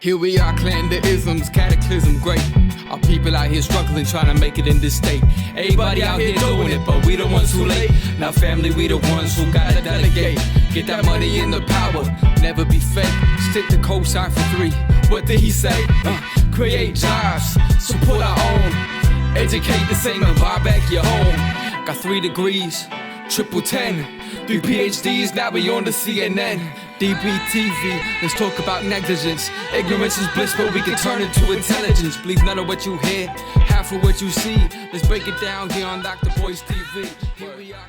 Here we are, clan the isms, cataclysm great. Our people out here struggling, trying to make it in this state. Everybody out here doing it, but we the ones too late. Now family, we the ones who gotta delegate. Get that money in the power, never be fake. Stick to cosign for 3. What did he say? Create jobs, support our own. Educate the same and buy back your home. Got 3 degrees, triple 10. 3 PhDs, now we on the CNN. DBTV, let's talk about negligence. Ignorance is bliss, but we can turn it to intelligence. Believe none of what you hear, half of what you see. Let's break it down here on Dr. Boyce TV. Here we are.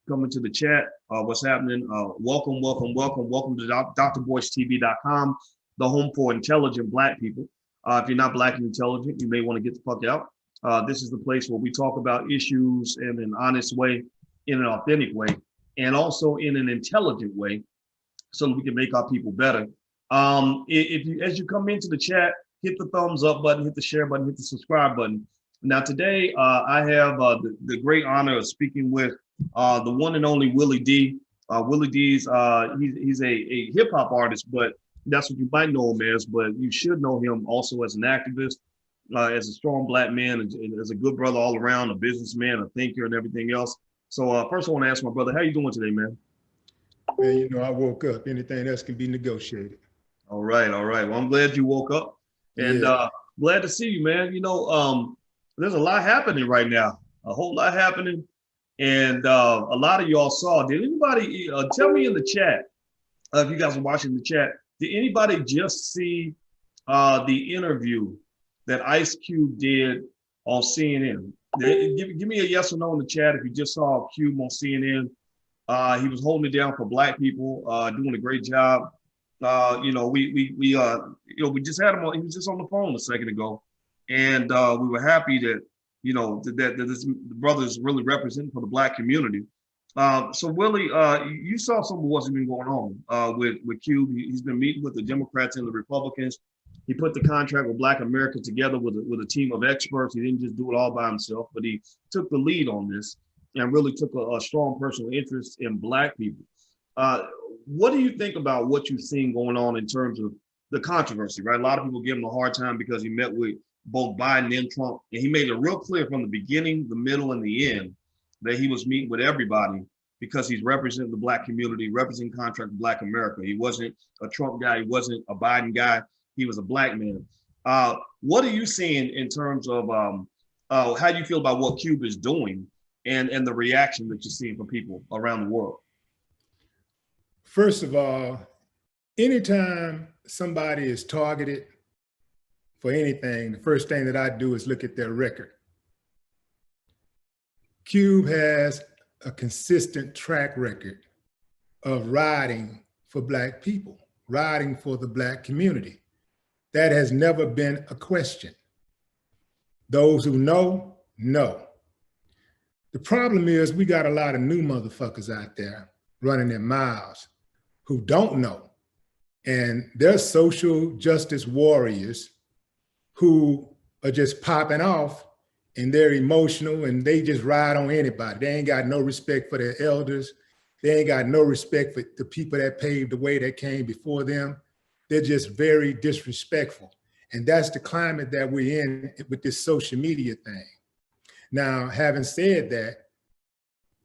Coming to the chat, what's happening? Welcome to drboycetv.com, the home for intelligent Black people. If you're not Black and intelligent, you may want to get the fuck out. This is the place where we talk about issues in an honest way, in an authentic way, and also in an intelligent way, so that we can make our people better. As you come into the chat, hit the thumbs up button, hit the share button, hit the subscribe button. Now today, I have the great honor of speaking with the one and only Willie D. Willie D's he's a hip hop artist, but that's what you might know him as. But you should know him also as an activist, as a strong Black man, as a good brother all around, a businessman, a thinker, and everything else. So first, I want to ask my brother, how you doing today, man? Man, you know, I woke up. Anything else can be negotiated. All right. Well, I'm glad you woke up, and glad to see you, man. You know, there's a lot happening right now, a whole lot happening, and a lot of y'all saw. Did anybody tell me in the chat, if you guys are watching the chat, did anybody just see the interview that Ice Cube did on CNN? Give me a yes or no in the chat if you just saw Cube on CNN. He was holding it down for Black people, doing a great job. You know, we just had him on. He was just on the phone a second ago, and we were happy that that this brother is really representing for the Black community. So Willie, you saw some of what's been going on with Cube. He's been meeting with the Democrats and the Republicans. He put the contract with Black America together with a team of experts. He didn't just do it all by himself, but he took the lead on this and really took a strong personal interest in Black people. What do you think about what you've seen going on in terms of the controversy, right? A lot of people give him a hard time because he met with both Biden and Trump, and he made it real clear from the beginning, the middle, and the end that he was meeting with everybody because he's representing the Black community, representing contract with Black America. He wasn't a Trump guy. He wasn't a Biden guy. He was a Black man. What are you seeing in terms of how do you feel about what Cube is doing and the reaction that you're seeing from people around the world? First of all, anytime somebody is targeted for anything, the first thing that I do is look at their record. Cube has a consistent track record of riding for Black people, riding for the Black community. That has never been a question. Those who know, know. The problem is we got a lot of new motherfuckers out there running their mouths who don't know. And they're social justice warriors who are just popping off and they're emotional and they just ride on anybody. They ain't got no respect for their elders. They ain't got no respect for the people that paved the way that came before them. They're just very disrespectful. And that's the climate that we're in with this social media thing. Now, having said that,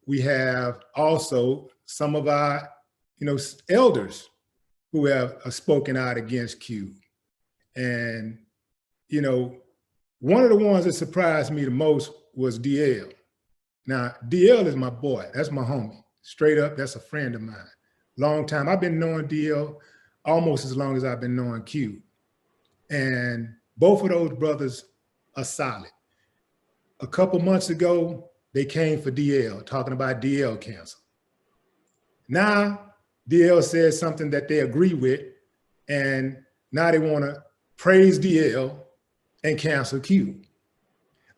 we have also some of our, elders who have spoken out against Cube. And, one of the ones that surprised me the most was DL. Now, DL is my boy. That's my homie. Straight up, that's a friend of mine. Long time. I've been knowing DL almost as long as I've been knowing Cube. And both of those brothers are solid. A couple months ago, they came for DL, talking about DL cancel. Now, DL says something that they agree with, and now they want to praise DL and cancel Cube.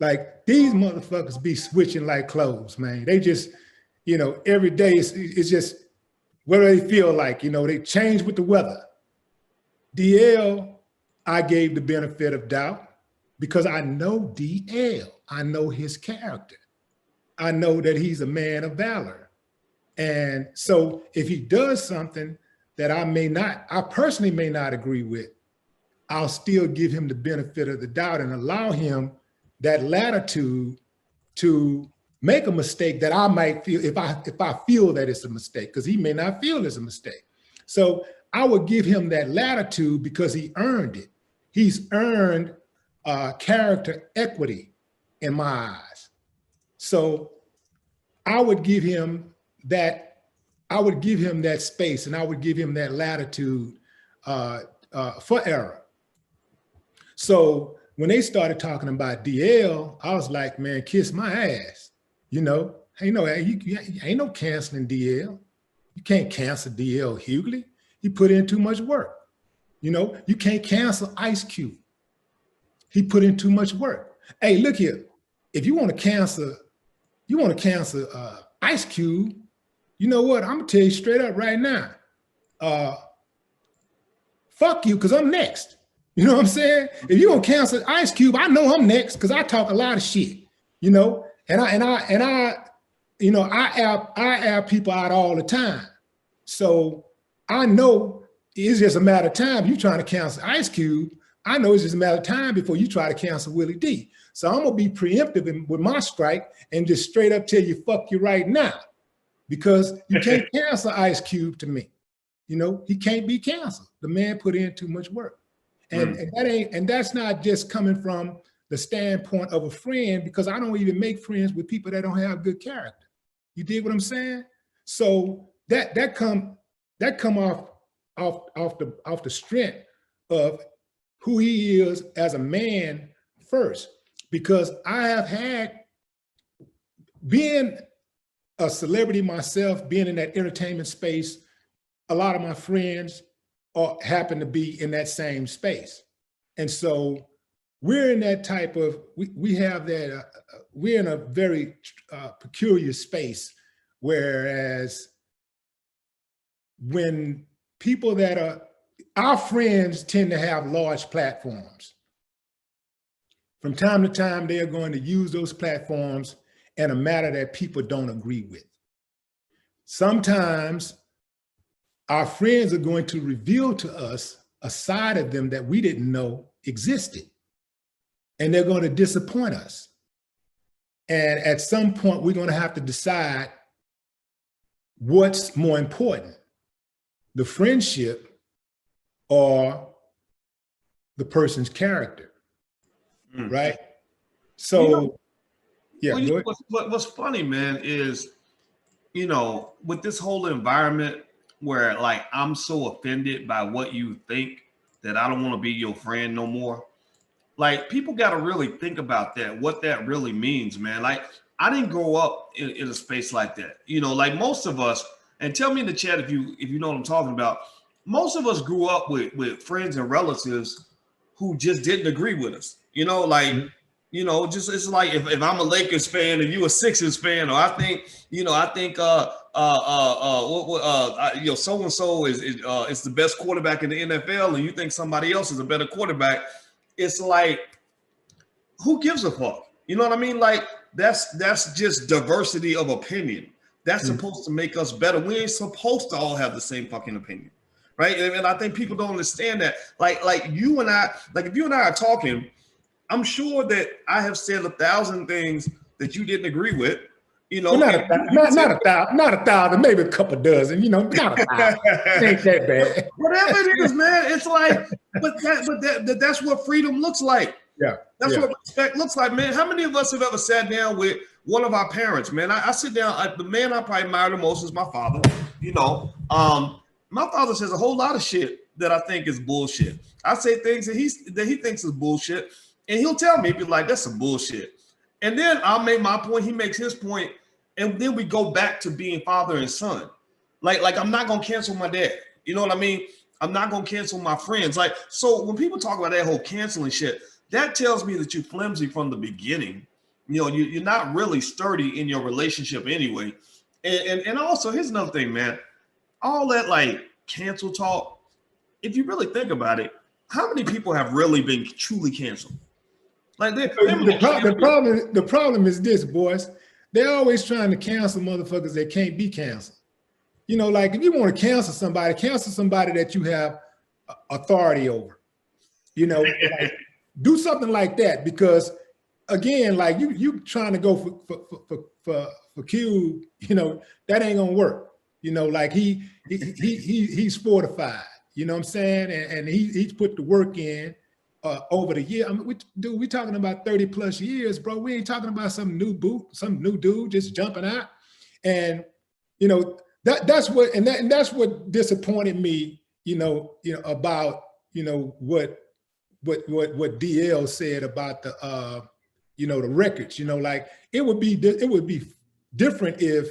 Like, these motherfuckers be switching like clothes, man. They just, every day it's just whatever they feel like, they change with the weather. DL, I gave the benefit of doubt because I know DL. I know his character. I know that he's a man of valor. And so if he does something that I personally may not agree with, I'll still give him the benefit of the doubt and allow him that latitude to make a mistake that I might feel if I feel that it's a mistake, because he may not feel it's a mistake. So I would give him that latitude because he earned it. He's earned character equity in my eyes. So I would give him that space, and I would give him that latitude for error. So when they started talking about DL, I was like, man, kiss my ass. Ain't no canceling DL. You can't cancel DL Hughley. He put in too much work. You can't cancel Ice Cube. He put in too much work. Hey, look here. If you want to cancel Ice Cube, you know what? I'm gonna tell you straight up right now. Fuck you, because I'm next. You know what I'm saying? If you're gonna cancel Ice Cube, I know I'm next because I talk a lot of shit. And I air people out all the time. So I know it's just a matter of time. You trying to cancel Ice Cube, I know it's just a matter of time before you try to cancel Willie D. So I'm gonna be preemptive with my strike and just straight up tell you, fuck you right now. Because you can't cancel Ice Cube to me. He can't be canceled. The man put in too much work. And that's not just coming from the standpoint of a friend, because I don't even make friends with people that don't have good character. You dig what I'm saying? So that come off the strength of who he is as a man first, because I have had, being a celebrity myself, being in that entertainment space, a lot of my friends happen to be in that same space. And so we're in that type of, we have that, we're in a very peculiar space, whereas when people that are, our friends tend to have large platforms. From time to time, they are going to use those platforms in a matter that people don't agree with. Sometimes our friends are going to reveal to us a side of them that we didn't know existed. And they're going to disappoint us. And at some point, we're going to have to decide what's more important, the friendship or the person's character, right? So, what's funny, man, is, with this whole environment where like I'm so offended by what you think that I don't want to be your friend no more. Like, people got to really think about that, what that really means, man. Like, I didn't grow up in a space like that. Like most of us, and tell me in the chat if you know what I'm talking about. Most of us grew up with friends and relatives who just didn't agree with us. Just it's like if I'm a Lakers fan and you a Sixers fan, or I think so and so is the best quarterback in the NFL, and you think somebody else is a better quarterback. It's like, who gives a fuck? You know what I mean? Like, that's just diversity of opinion. That's supposed to make us better. We ain't supposed to all have the same fucking opinion, right? And I think people don't understand that. Like you and I, like if you and I are talking, I'm sure that I have said 1,000 things that you didn't agree with. Not a thousand, maybe a couple dozen, not 1,000. It ain't that bad. Whatever it is, man. It's like, but that's what freedom looks like. Yeah. That's what respect looks like, man. How many of us have ever sat down with one of our parents, man? I sit down, the man I probably admire the most is my father. My father says a whole lot of shit that I think is bullshit. I say things that he thinks is bullshit, and he'll tell me, he'll be like, that's some bullshit. And then I'll make my point, he makes his point, and then we go back to being father and son. Like I'm not gonna cancel my dad. You know what I mean? I'm not gonna cancel my friends. Like, so when people talk about that whole canceling shit, that tells me that you're flimsy from the beginning. You're not really sturdy in your relationship anyway. And also, here's another thing, man. All that like cancel talk, if you really think about it, how many people have really been truly canceled? Like the problem is this, boys. They're always trying to cancel motherfuckers that can't be canceled. Like if you want to cancel somebody that you have authority over. You know, like, do something like that, because again, like you trying to go for Cube, you know, that ain't gonna work. You know, like he's fortified. You know what I'm saying? And he's put the work in over the year. I mean, we talking about 30 plus years, bro. We ain't talking about some new dude just jumping out. And you know, that's what disappointed me. You know about what DL said about the the records. You know, like it would be different if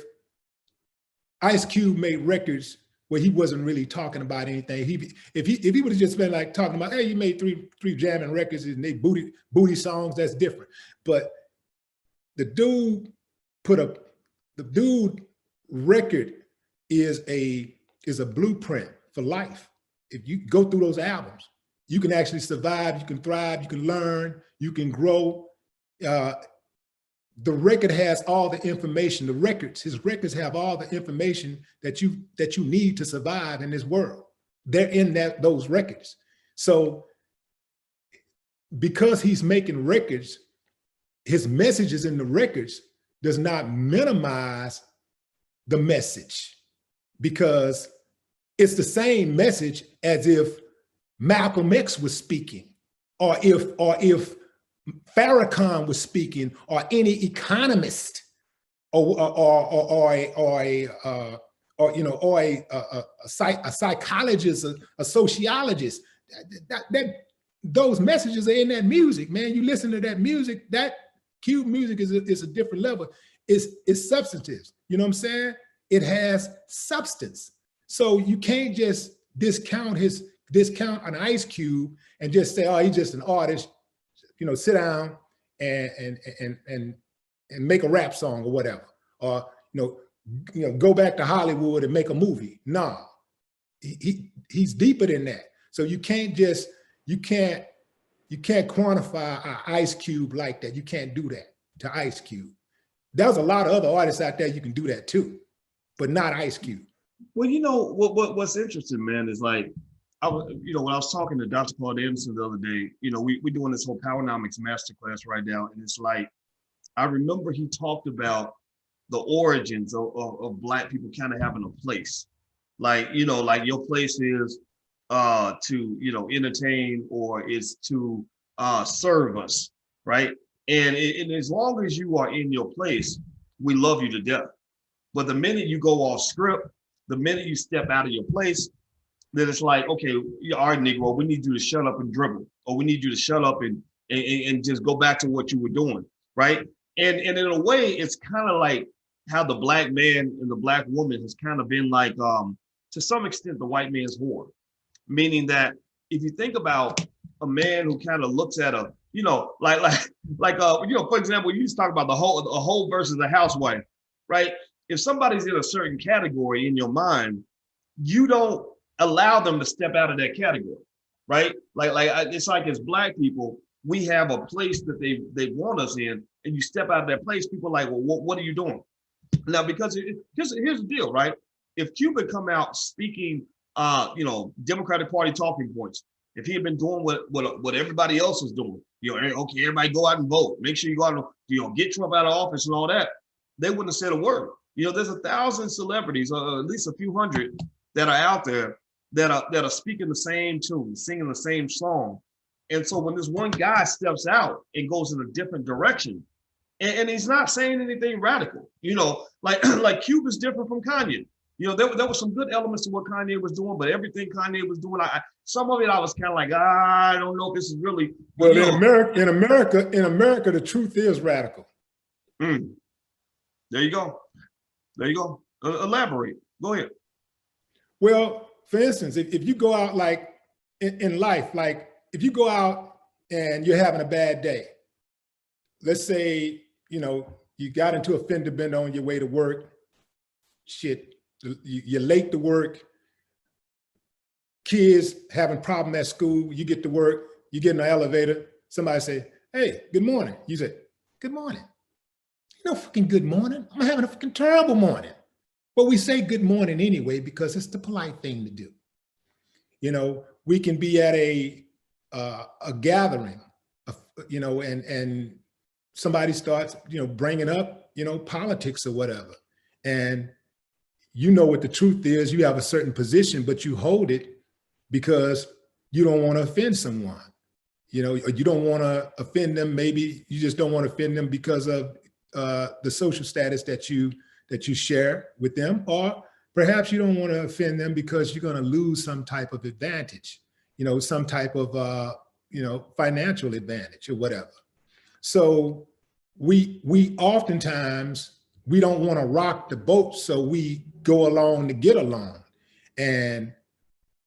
Ice Cube made records where he wasn't really talking about anything. If he would have just been like talking about, hey, you made three jamming records and they booty songs, that's different. But the dude record is a blueprint for life. If you go through those albums, you can actually survive, you can thrive, you can learn, you can grow. The record has all the information. His records have all the information that you need to survive in this world. They're in those records. So because he's making records, his messages in the records does not minimize the message, because it's the same message as if Malcolm X was speaking, or if Farrakhan was speaking, or any economist, or a psychologist, a sociologist. That those messages are in that music, man. You listen to that music. That Cube music is a different level. It's substantive. You know what I'm saying? It has substance. So you can't just discount an Ice Cube and just say, oh, he's just an artist. You know, sit down and make a rap song or whatever, or go back to Hollywood and make a movie. No, he's deeper than that. So you can't quantify an Ice Cube like that. You can't do that to Ice Cube. There's a lot of other artists out there you can do that to, but not Ice Cube. Well, you know what's interesting, man, is like, when I was talking to Dr. Claude Anderson the other day, we're doing this whole Powernomics masterclass right now. And it's like, I remember he talked about the origins of Black people kind of having a place. Like, like your place is to, entertain, or is to serve us, right? And as long as you are in your place, we love you to death. But the minute you go off script, the minute you step out of your place, then it's like, okay, all right, Negro, we need you to shut up and dribble, or we need you to shut up and just go back to what you were doing, right? And in a way, it's kind of like how the Black man and the Black woman has kind of been like, to some extent, the white man's whore. Meaning that if you think about a man who kind of looks at for example, you just talk about a hoe versus a housewife, right? If somebody's in a certain category in your mind, you don't allow them to step out of that category, right? It's like as Black people, we have a place that they want us in, and you step out of that place, people are like, well, what are you doing? Now, because here's the deal, right? If Cuba come out speaking, Democratic Party talking points, if he had been doing what everybody else is doing, okay, everybody go out and vote, make sure you go out and get Trump out of office and all that, they wouldn't have said a word. There's 1,000 celebrities, or at least a few hundred, that are out there that are speaking the same tune, singing the same song. And so when this one guy steps out and goes in a different direction, and he's not saying anything radical, like Cube is different from Kanye. There were some good elements to what Kanye was doing, but everything Kanye was doing, some of it I was kind of like, I don't know if this is really. Well, in America, the truth is radical. There you go. Elaborate. Go ahead. Well, for instance, if you go out like in life, like if you go out and you're having a bad day, let's say, you got into a fender bender on your way to work, shit, you're late to work, kids having problem at school, you get to work, you get in the elevator, somebody say, hey, good morning. You say, good morning. No fucking good morning. I'm having a fucking terrible morning. But we say good morning anyway, because it's the polite thing to do. We can be at a a gathering, you know, and somebody starts, you know, bringing up, you know, politics or whatever. And you know what the truth is, you have a certain position, but you hold it because you don't want to offend someone. You know, you don't want to offend them. Maybe you just don't want to offend them because of the social status that you share with them, or perhaps you don't want to offend them because you're going to lose some type of advantage, you know, some type of you know, financial advantage or whatever. So we oftentimes we don't want to rock the boat, so we go along to get along. And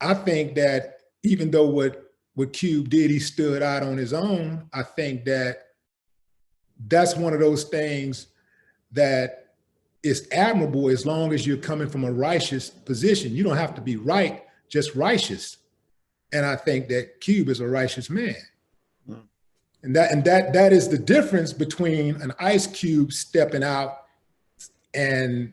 I think that even though what Cube did, he stood out on his own, I think that that's one of those things that is admirable as long as you're coming from a righteous position. You don't have to be right, just righteous. And I think that Cube is a righteous man. Mm. And that is the difference between an Ice Cube stepping out and,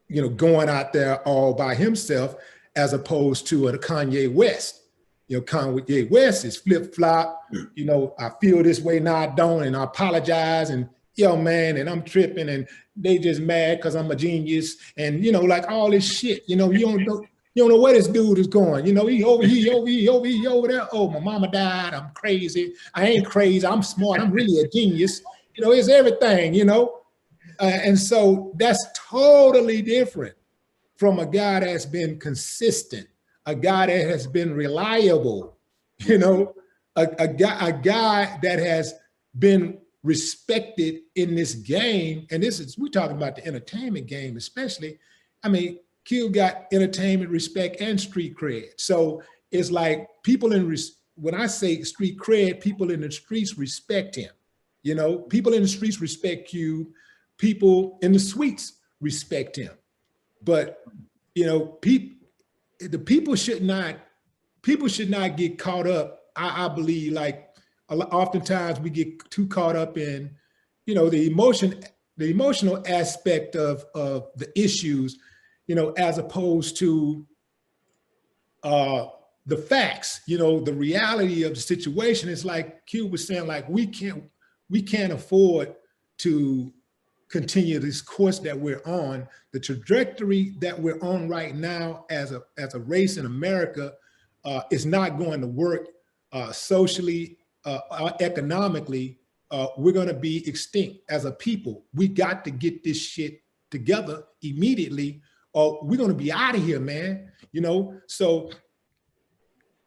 you know, going out there all by himself, as opposed to a Kanye West. You know, Kanye West is flip-flop. You know, I feel this way, now I don't, and I apologize, and yo, man, and I'm tripping, and they just mad because I'm a genius, and, you know, like all this shit. You know, you don't know where this dude is going. You know, he over there. Oh, my mama died. I'm crazy. I ain't crazy. I'm smart. I'm really a genius. You know, it's everything, you know. And so that's totally different from a guy that's been consistent, a guy that has been reliable, you know, a guy that has been respected in this game. And we're talking about the entertainment game, especially. I mean, Q got entertainment, respect, and street cred. So it's like people when I say street cred, people in the streets respect him. You know, people in the streets respect Q. People in the suites respect him. But, you know, people should not get caught up. I believe, like, oftentimes we get too caught up in, you know, the emotional aspect of the issues, you know, as opposed to the facts, you know, the reality of the situation. Is like Q was saying, like, we can't afford to continue this course that we're on. The trajectory that we're on right now as a race in America is not going to work socially, economically. We're going to be extinct as a people. We got to get this shit together immediately, or we're going to be out of here, man. You know, so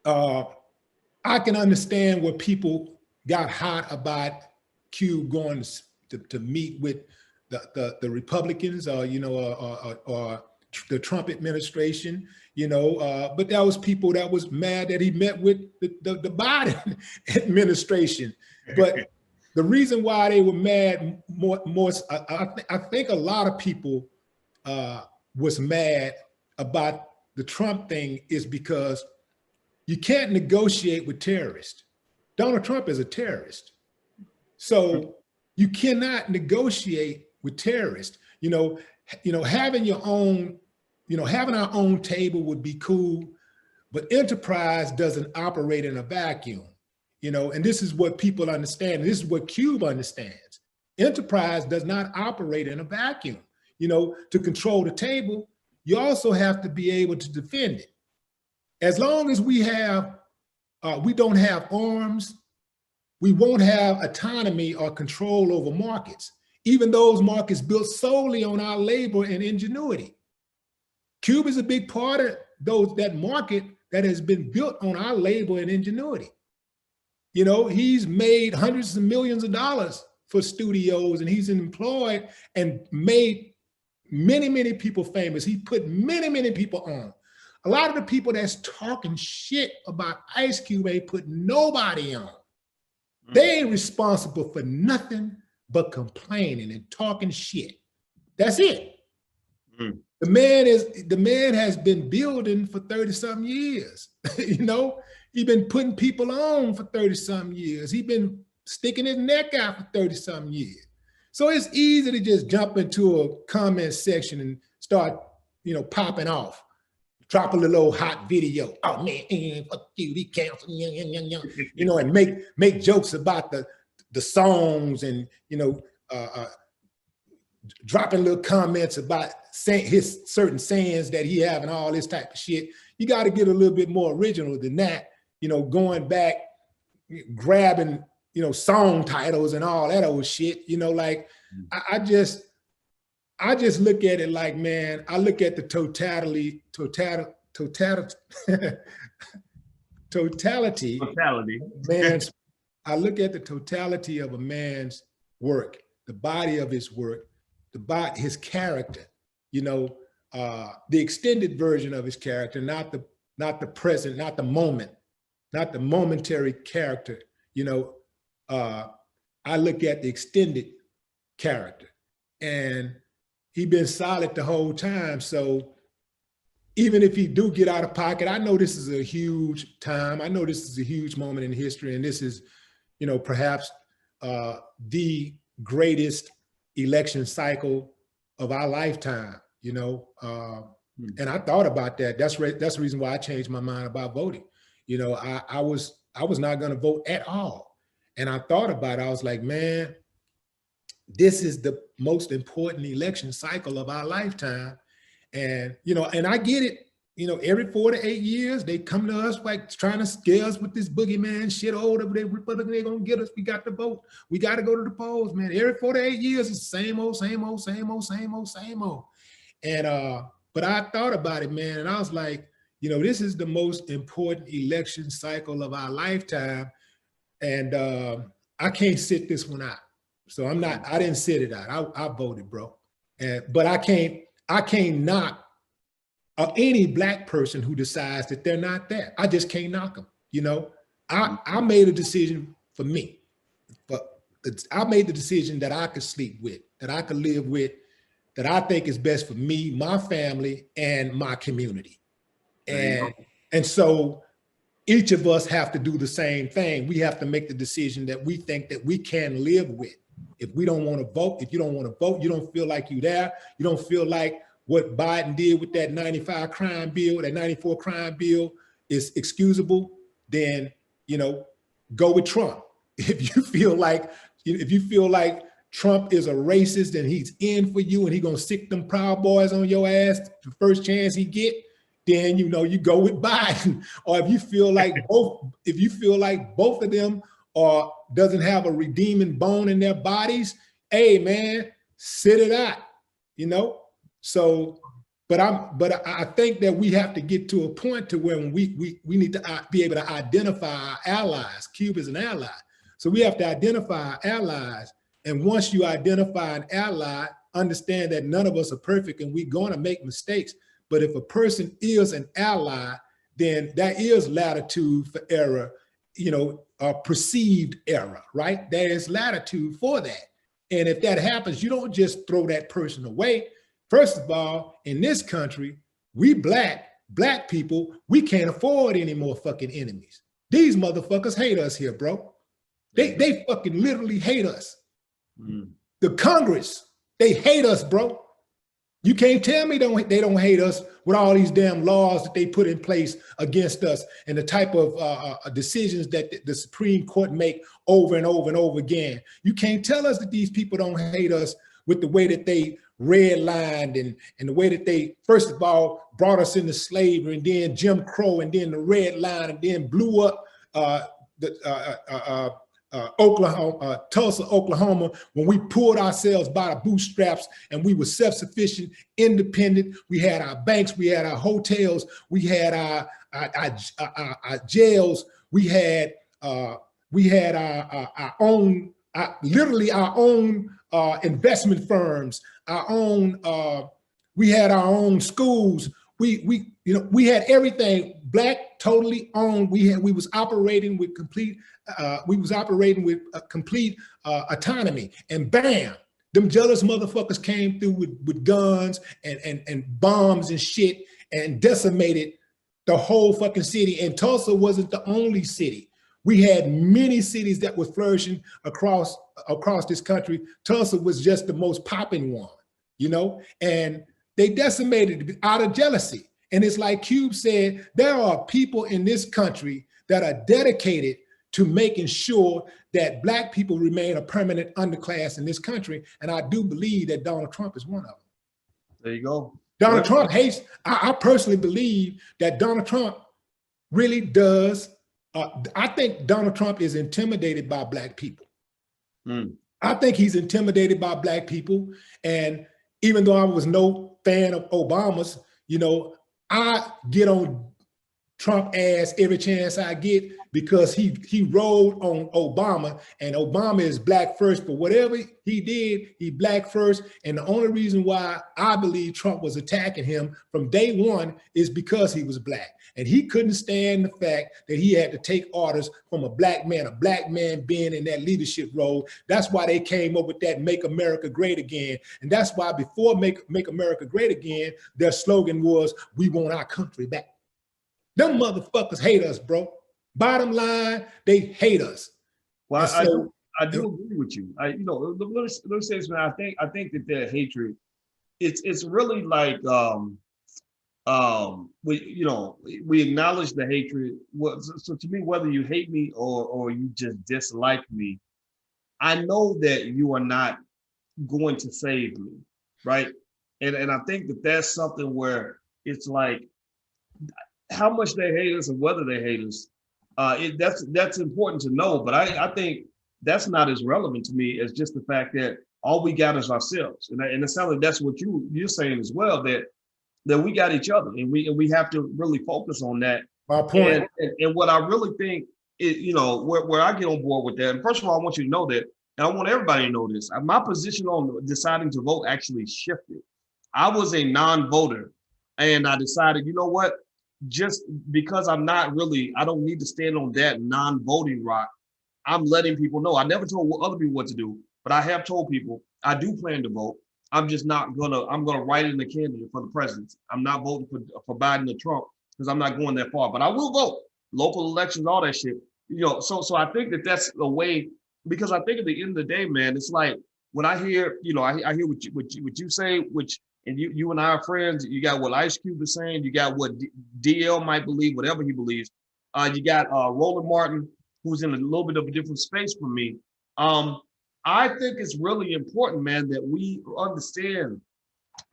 I can understand where people got hot about Q going to meet with the Republicans, you know, or the Trump administration, you know, but that was people that was mad that he met with the Biden administration. But the reason why they were mad I think a lot of people was mad about the Trump thing is because you can't negotiate with terrorists. Donald Trump is a terrorist. So you cannot negotiate with terrorists. You know, having your own, you know, having our own table would be cool, but enterprise doesn't operate in a vacuum, you know, and this is what people understand. This is what Cube understands. Enterprise does not operate in a vacuum. You know, to control the table, you also have to be able to defend it. As long as we don't have arms, we won't have autonomy or control over markets, even those markets built solely on our labor and ingenuity. Cube is a big part of that market that has been built on our labor and ingenuity. You know, he's made hundreds of millions of dollars for studios, and he's employed and made many, many people famous. He put many, many people on. A lot of the people that's talking shit about Ice Cube ain't put nobody on. They ain't responsible for nothing but complaining and talking shit. That's it. The man has been building for 30-something years. You know, he's been putting people on for 30-something years. He's been sticking his neck out for 30-something years. So it's easy to just jump into a comment section and start, you know, popping off. drop a little old hot video. Oh man, fuck you, he canceled, you know, and make jokes about the songs, and you know, dropping little comments about saying his certain sayings that he have and all this type of shit. You got to get a little bit more original than that, you know, going back, grabbing, you know, song titles and all that old shit, you know, like I just look at it like, man, I look at the totality, man's, I look at the totality of a man's work, the body of his work, his character, you know, the extended version of his character, not the present, not the moment, not the momentary character, you know. I look at the extended character, and he been solid the whole time. So even if he do get out of pocket, I know this is a huge time. I know this is a huge moment in history, and this is, you know, perhaps the greatest election cycle of our lifetime, you know. And I thought about that. That's the reason why I changed my mind about voting. You know, I was not going to vote at all. And I thought about it. I was like, man, this is the most important election cycle of our lifetime. And, you know, and I get it, you know, every 4 to 8 years, they come to us like trying to scare us with this boogeyman shit. Oh, the Republican, they're going to get us. We got to vote. We got to go to the polls, man. Every 4 to 8 years, it's the same old, same old, same old, same old, same old. And, but I thought about it, man. And I was like, you know, this is the most important election cycle of our lifetime. And I can't sit this one out. So I didn't sit it out. I voted, bro. But I can't knock any Black person who decides that they're not that. I just can't knock them. You know, I made a decision for me. But I made the decision that I could sleep with, that I could live with, that I think is best for me, my family, and my community. And so each of us have to do the same thing. We have to make the decision that we think that we can live with. If we don't want to vote, if you don't want to vote, you don't feel like you're there, you don't feel like what Biden did with that 95 crime bill, that 94 crime bill is excusable, then, you know, go with Trump. If you feel like Trump is a racist and he's in for you and he's gonna sick them Proud Boys on your ass the first chance he get, then, you know, you go with Biden. Or if you feel like both of them doesn't have a redeeming bone in their bodies, hey man, sit it out, you know? So, but I think that we have to get to a point to where we need to be able to identify our allies. Cuba is an ally. So we have to identify our allies. And once you identify an ally, understand that none of us are perfect and we're gonna make mistakes. But if a person is an ally, then that is latitude for error, you know, perceived error, right? There is latitude for that. And if that happens, you don't just throw that person away. First of all, in this country, we black people, we can't afford any more fucking enemies. These motherfuckers hate us here, bro. They fucking literally hate us. The Congress, they hate us, bro. You can't tell me they don't hate us with all these damn laws that they put in place against us and the type of decisions that the Supreme Court make over and over and over again. You can't tell us that these people don't hate us with the way that they redlined and the way that they, first of all, brought us into slavery and then Jim Crow and then the red line and then blew up Oklahoma, Tulsa, Oklahoma, when we pulled ourselves by the bootstraps and we were self-sufficient, independent. We had our banks, we had our hotels, we had our jails, we had our own, literally our own investment firms, our own. We had our own schools. We had everything. Black, totally owned. We was operating with complete. Complete autonomy, and bam, them jealous motherfuckers came through with guns and bombs and shit and decimated the whole fucking city. And Tulsa wasn't the only city. We had many cities that were flourishing across this country. Tulsa was just the most popping one, you know, and they decimated out of jealousy. And it's like Cube said, there are people in this country that are dedicated to making sure that Black people remain a permanent underclass in this country. And I do believe that Donald Trump is one of them. There you go. Donald Trump hates, I personally believe that Donald Trump really does. I think Donald Trump is intimidated by Black people. I think he's intimidated by Black people. And even though I was no fan of Obama's, you know, I get on Trump ass every chance I get because he rolled on Obama, and Obama is Black first, but whatever he did, he Black first. And the only reason why I believe Trump was attacking him from day one is because he was Black. And he couldn't stand the fact that he had to take orders from a Black man being in that leadership role. That's why they came up with that Make America Great Again. And that's why before Make America Great Again, their slogan was, we want our country back. Them motherfuckers hate us, bro. Bottom line, they hate us. Well, I do agree with you. Let me say this, man. I think that their hatred, it's really like we acknowledge the hatred. So to me, whether you hate me or you just dislike me, I know that you are not going to save me, right? And I think that that's something where it's like, how much they hate us and whether they hate us, that's important to know. But I think that's not as relevant to me as just the fact that all we got is ourselves. And it sounds like that's what you're saying as well, that we got each other, and we have to really focus on that. My point. And what I really think is, where I get on board with that. And first of all, I want you to know that, and I want everybody to know this. My position on deciding to vote actually shifted. I was a non-voter, and I decided, you know what? Just because I don't need to stand on that non-voting rock. I'm letting people know. I never told other people what to do, but I have told people I do plan to vote. I'm just not I'm gonna write in the candidate for the presidency. I'm not voting for Biden or Trump because I'm not going that far, but I will vote. Local elections, all that shit. So I think that that's a way, because I think at the end of the day, man, it's like when I hear, I hear what you say, and you and I are friends. You got what Ice Cube is saying. You got what DL might believe, whatever he believes. You got Roland Martin, who's in a little bit of a different space from me. I think it's really important, man, that we understand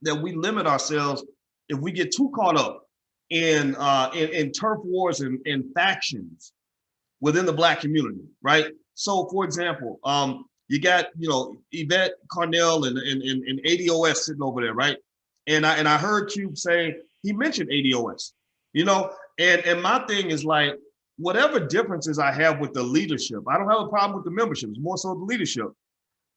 that we limit ourselves if we get too caught up in turf wars and factions within the Black community, right? So, for example, you got, Yvette Carnell and ADOS sitting over there, right? And I heard Cube say, he mentioned ADOS, and my thing is like, whatever differences I have with the leadership, I don't have a problem with the membership, it's more so the leadership.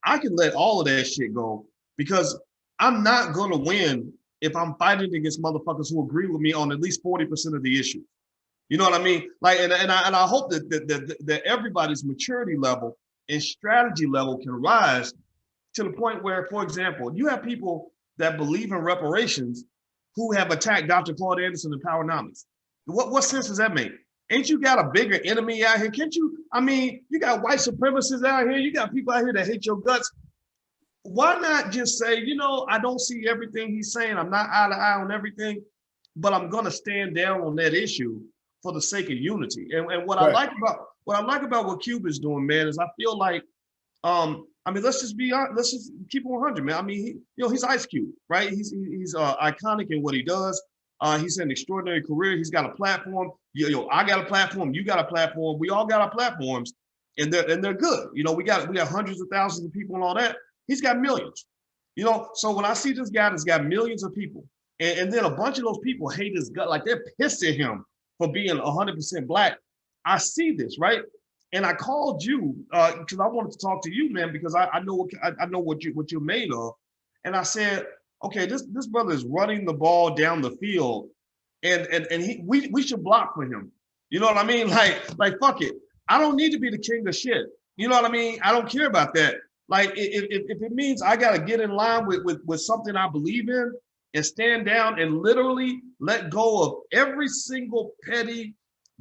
I can let all of that shit go because I'm not gonna win if I'm fighting against motherfuckers who agree with me on at least 40% of the issues. You know what I mean? Like, and I hope that everybody's maturity level and strategy level can rise to the point where, for example, you have people that believe in reparations who have attacked Dr. Claude Anderson and Powernomics. What sense does that make? Ain't you got a bigger enemy out here? Can't you? I mean, you got white supremacists out here. You got people out here that hate your guts. Why not just say, I don't see everything he's saying. I'm not eye to eye on everything, but I'm going to stand down on that issue for the sake of unity. And what I like about what Cube is doing, man, is I feel like, let's just keep it 100, man. I mean, he's Ice Cube, right? He's iconic in what he does. He's had an extraordinary career. He's got a platform. I got a platform. You got a platform. We all got our platforms, and they're good. We got hundreds of thousands of people and all that. He's got millions. So when I see this guy that's got millions of people, and then a bunch of those people hate his gut, like they're pissed at him for being 100% Black. I see this, right? And I called you because I wanted to talk to you, man, because I know what you're made of, and I said, okay, this brother is running the ball down the field, and we should block for him. You know what I mean? Like fuck it. I don't need to be the king of shit. You know what I mean? I don't care about that. Like if it means I gotta get in line with something I believe in and stand down and literally let go of every single petty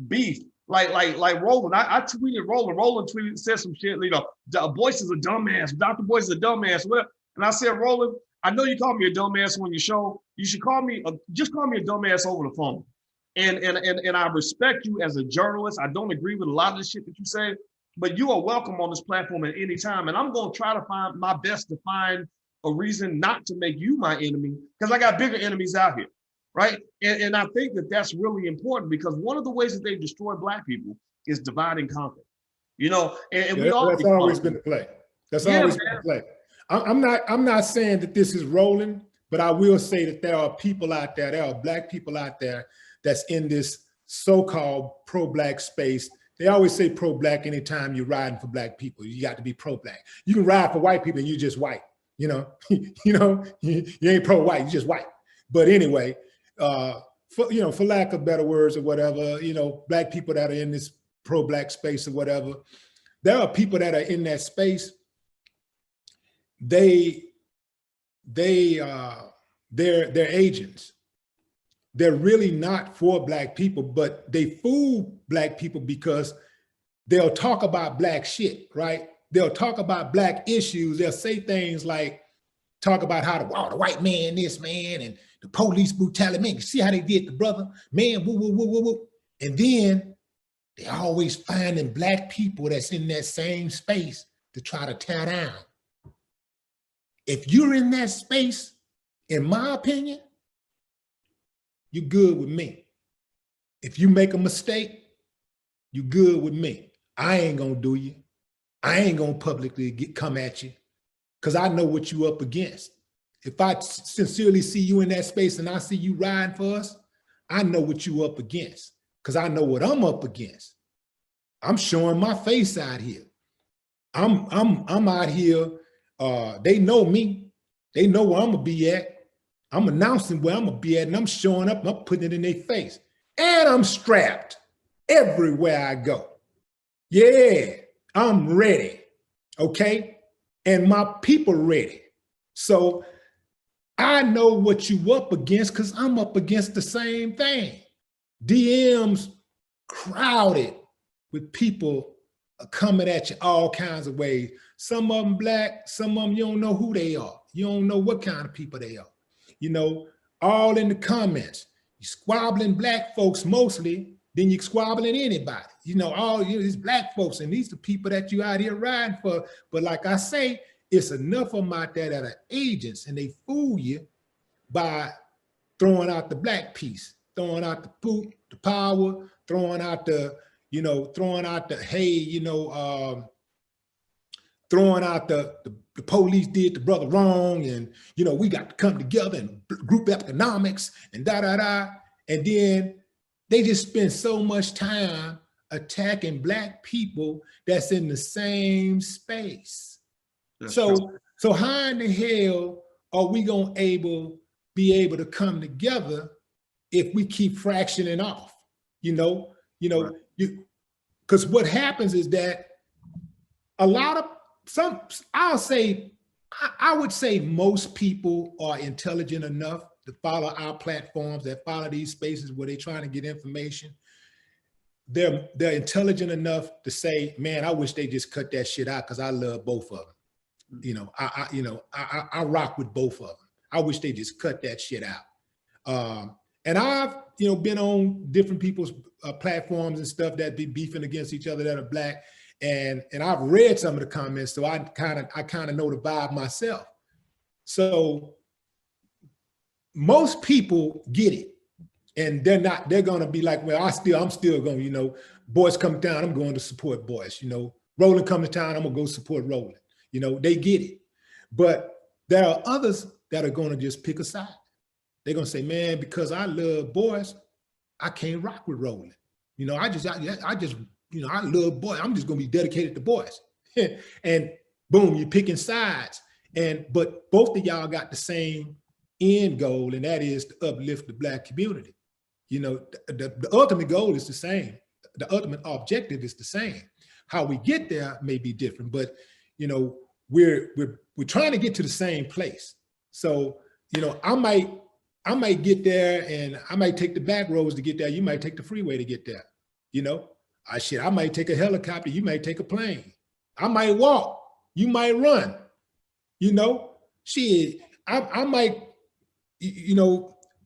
beef. Like Roland. I tweeted Roland. Roland said some shit. Boyce is a dumbass. Dr. Boyce is a dumbass. Whatever. And I said, Roland, I know you call me a dumbass on your show. You should call me, just call me a dumbass over the phone. And I respect you as a journalist. I don't agree with a lot of the shit that you say, but you are welcome on this platform at any time. And I'm going to try to find my best to find a reason not to make you my enemy, because I got bigger enemies out here, right? And I think that that's really important, because one of the ways that they destroy Black people is divide and conquer, you know, and Yeah, we all that's always been the play. That's always been the play. I'm not saying that this is rolling, but I will say that there are people out there, there are Black people out there that's in this so-called pro-Black space. They always say pro-Black anytime you're riding for Black people. You got to be pro-Black. You can ride for white people and you're just white. You know, you ain't pro-white, you're just white. But anyway, for lack of better words or whatever, Black people that are in this pro-Black space or whatever, there are people that are in that space. They're agents. They're really not for Black people, but they fool Black people because they'll talk about Black shit, right? They'll talk about Black issues. They'll say things like, talk about how the white man, this man, and the police brutality, man, you see how they did the brother, man, woo, woo, woo, woo, woo. And then they always finding Black people that's in that same space to try to tear down. If you're in that space, in my opinion, you're good with me. If you make a mistake, you're good with me. I ain't gonna do you. I ain't gonna publicly come at you, because I know what you up against. If I sincerely see you in that space and I see you riding for us, I know what you up against, because I know what I'm up against. I'm showing my face out here. I'm out here. They know me. They know where I'm gonna be at. I'm announcing where I'm gonna be at, and I'm showing up and I'm putting it in their face. And I'm strapped everywhere I go. Yeah, I'm ready, okay? And my people ready. So I know what you up against, because I'm up against the same thing. DMs crowded with people coming at you all kinds of ways. Some of them Black, some of them you don't know who they are. You don't know what kind of people they are. All in the comments. You squabbling Black folks mostly, then you squabbling anybody. These Black folks, and these are people that you out here riding for. But like I say, it's enough of them out there that are agents, and they fool you by throwing out the Black piece, throwing out the power, throwing out the, throwing out the police did the brother wrong, and we got to come together and group economics and da-da-da. And then they just spend so much time attacking Black people that's in the same space. So how in the hell are we gonna be able to come together if we keep fractioning off? Because what happens is that a lot of I would say most people are intelligent enough to follow our platforms, that follow these spaces where they're trying to get information. They're intelligent enough to say, man, I wish they just cut that shit out, because I love both of them. I rock with both of them. I wish they just cut that shit out. And I've been on different people's platforms and stuff that be beefing against each other that are Black. And I've read some of the comments, so I kind of know the vibe myself. So most people get it, and they're gonna be like, well, I'm still going, Boyce come down, I'm going to support Boyce. Roland come to town, I'm gonna go support Roland. They get it. But there are others that are gonna just pick a side. They're gonna say, man, because I love Boyce, I can't rock with Roland. I love Boyce. I'm just gonna be dedicated to Boyce. And boom, you're picking sides. But both of y'all got the same end goal, and that is to uplift the Black community. The ultimate goal is the same. The ultimate objective is the same. How we get there may be different, but we're trying to get to the same place. So I might get there, and I might take the back roads to get there. You might take the freeway to get there. I might take a helicopter, you might take a plane. I might walk, you might run. Shit, I might,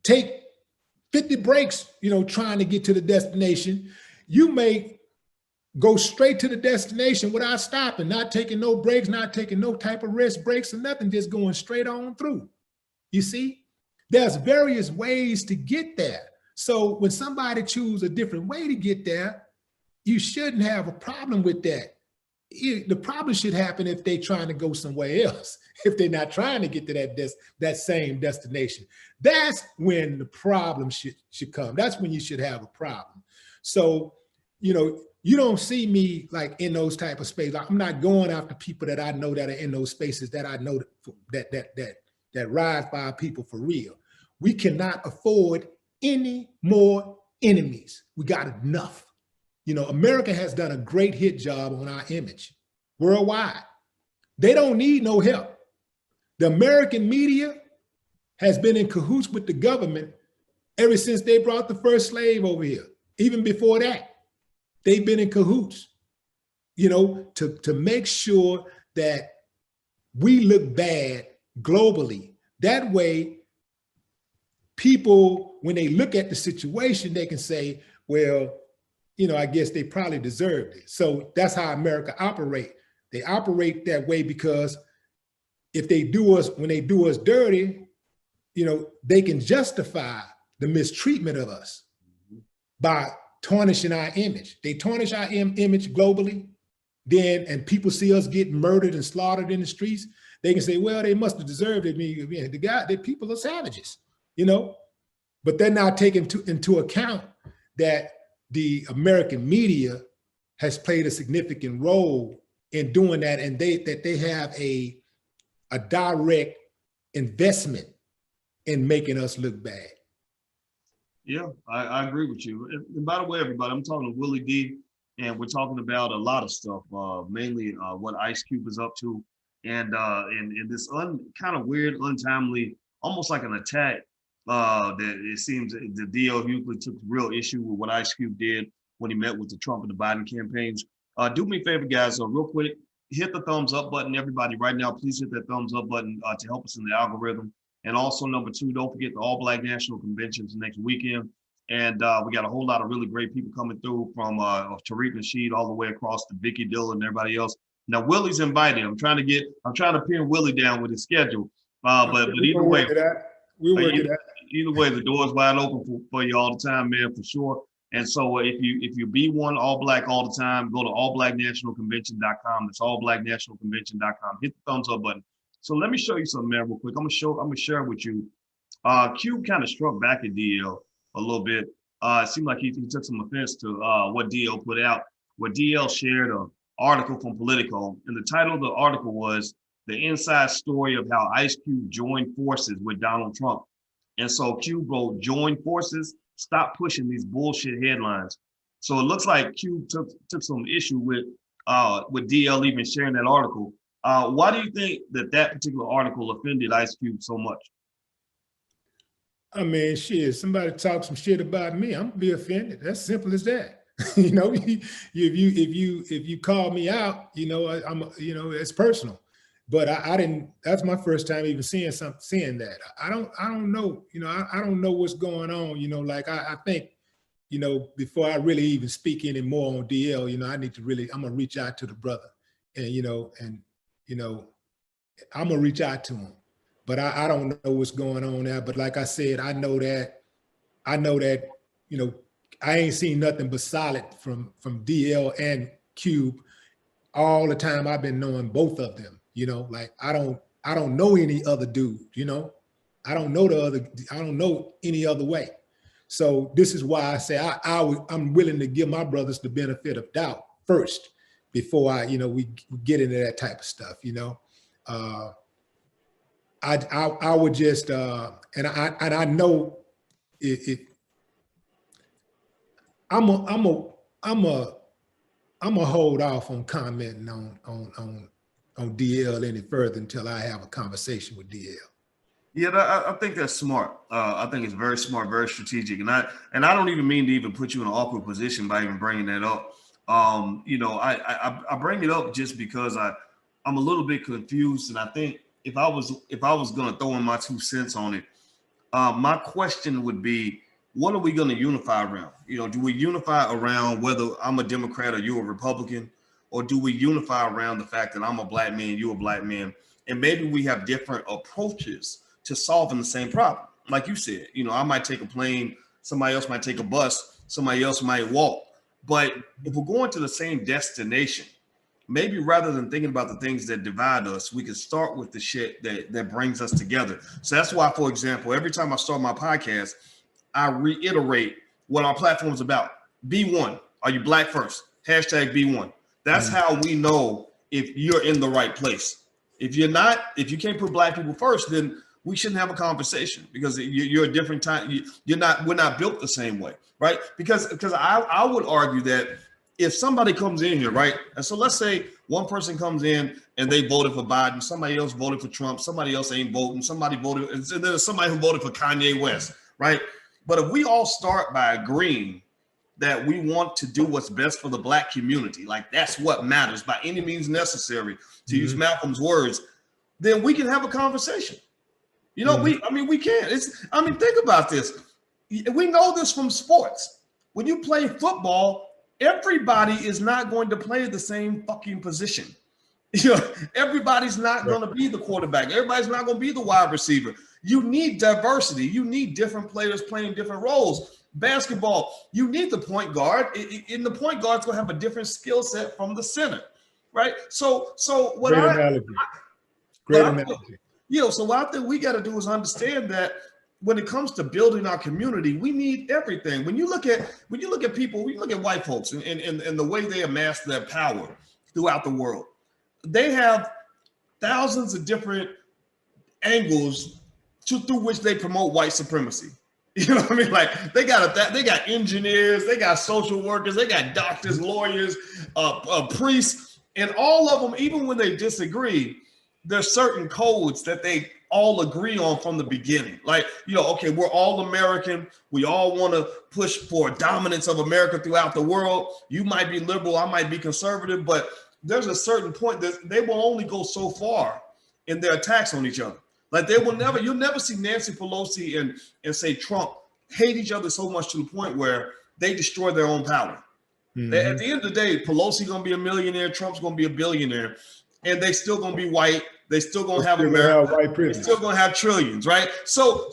take 50 breaks, trying to get to the destination. You may go straight to the destination without stopping, not taking no breaks, not taking no type of rest breaks or nothing, just going straight on through. You see, there's various ways to get there. So when somebody chooses a different way to get there, you shouldn't have a problem with that. The problem should happen if they're trying to go somewhere else, if they're not trying to get to that same destination. That's when the problem should come. That's when you should have a problem. So, you don't see me like in those type of spaces. I'm not going after people that I know that are in those spaces, that I know that ride by people for real. We cannot afford any more enemies. We got enough. America has done a great hit job on our image worldwide. They don't need no help. The American media has been in cahoots with the government ever since they brought the first slave over here. Even before that, they've been in cahoots, to make sure that we look bad globally. That way, people, when they look at the situation, they can say, well, I guess they probably deserved it. So that's how America operate. They operate that way because if when they do us dirty, they can justify the mistreatment of us by tarnishing our image. They tarnish our image globally, and people see us getting murdered and slaughtered in the streets. They can say, well, they must have deserved it. The people are savages, but they're not taking into account that the American media has played a significant role in doing that, and they have a direct investment in making us look bad. Yeah, I agree with you. And by the way, everybody, I'm talking to Willie D, and we're talking about a lot of stuff, mainly what Ice Cube is up to, and this kind of weird, untimely, almost like an attack that it seems the DL Hughley took real issue with what Ice Cube did when he met with the Trump and the Biden campaigns. Do me a favor, guys, real quick, hit the thumbs up button. Everybody right now, please hit that thumbs up button to help us in the algorithm. And also, number 2, don't forget the All Black National Conventions next weekend. And we got a whole lot of really great people coming through, from Tariq Nasheed all the way across to Vicky Dillon and everybody else. Now, Willie's invited. I'm trying to pin Willie down with his schedule. But either way, either way, the door's wide open for you all the time, man, for sure. And so if you be one All Black all the time, go to allblacknationalconvention.com. That's allblacknationalconvention.com. Hit the thumbs up button. So let me show you something, man, real quick. I'm gonna share with you. Cube kind of struck back at DL a little bit. It seemed like he took some offense to what DL put out. What DL shared an article from Politico, and the title of the article was "The Inside Story of How Ice Cube Joined Forces with Donald Trump." And so Cube wrote, "Join forces, stop pushing these bullshit headlines." So it looks like Cube took some issue with DL even sharing that article. Why do you think that particular article offended Ice Cube so much? I mean, shit, somebody talk some shit about me, I'm gonna be offended. That's simple as that. If you call me out, it's personal. But I didn't. That's my first time even seeing that. I don't know. I don't know what's going on. Like I think, before I really even speak any more on DL, I need to really. I'm gonna reach out to the brother, and I'm gonna reach out to him. But I don't know what's going on there. But like I said, I know that I ain't seen nothing but solid from DL and Cube all the time I've been knowing both of them. Like I don't know any other dude, I don't know any other way. So this is why I say I'm willing to give my brothers the benefit of doubt first before we get into that type of stuff, I would just and I know it I'm a hold off on commenting on DL any further until I have a conversation with DL. Yeah, I think that's smart. I think it's very smart, very strategic, and I don't even mean to even put you in an awkward position by even bringing that up. I bring it up just because I'm a little bit confused, and I think if I was going to throw in my 2 cents on it, my question would be, what are we going to unify around? You know, do we unify around whether I'm a Democrat or you're a Republican, or do we unify around the fact that I'm a black man, you're a black man, and maybe we have different approaches to solving the same problem? Like you said, you know, I might take a plane, somebody else might take a bus, somebody else might walk. But if we're going to the same destination, maybe rather than thinking about the things that divide us, we can start with the shit that brings us together. So that's why, for example, every time I start my podcast, I reiterate what our platform is about. Be one. Are you black first? Hashtag be one. That's how we know if you're in the right place. If you're not, if you can't put black people first, then we shouldn't have a conversation, because you're a different time. We're not built the same way, right? Because I would argue that if somebody comes in here, right? And so let's say one person comes in and they voted for Biden, somebody else voted for Trump, somebody else ain't voting, somebody voted, and then there's somebody who voted for Kanye West, right? But if we all start by agreeing that we want to do what's best for the black community, like that's what matters by any means necessary, to use Malcolm's words, then we can have a conversation. You know, we can. Think about this. We know this from sports. When you play football, everybody is not going to play the same fucking position. You know, everybody's not going to be the quarterback. Everybody's not going to be the wide receiver. You need diversity. You need different players playing different roles. Basketball, you need the point guard. And the point guard's going to have a different skill set from the center, right? So what Great analogy. You know, so what I think we got to do is understand that when it comes to building our community, we need everything. When you look at people, when you look at white folks and the way they amass their power throughout the world, they have thousands of different angles through which they promote white supremacy. You know what I mean? Like they got engineers, they got social workers, they got doctors, lawyers, priests, and all of them, even when they disagree, there's certain codes that they all agree on from the beginning. Like, you know, okay, we're all American. We all want to push for dominance of America throughout the world. You might be liberal, I might be conservative, but there's a certain point that they will only go so far in their attacks on each other. Like you'll never see Nancy Pelosi and say Trump hate each other so much to the point where they destroy their own power. At the end of the day, Pelosi's gonna be a millionaire, Trump's gonna be a billionaire, and they still gonna be white. They still gonna have America. They're still gonna have trillions, right? So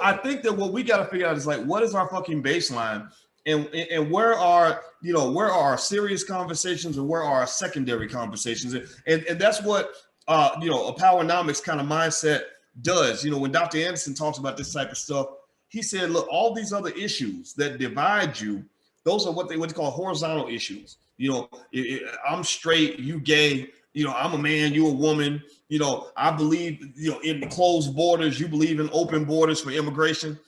I think that what we gotta figure out is like, what is our fucking baseline, and where are our serious conversations and where are our secondary conversations, and that's what a powernomics kind of mindset does. You know, when Dr. Anderson talks about this type of stuff, he said, look, all these other issues that divide you, those are what they call horizontal issues. You know, I'm straight, you gay. You know, I'm a man, you a woman. You know, I believe, in closed borders, you believe in open borders for immigration.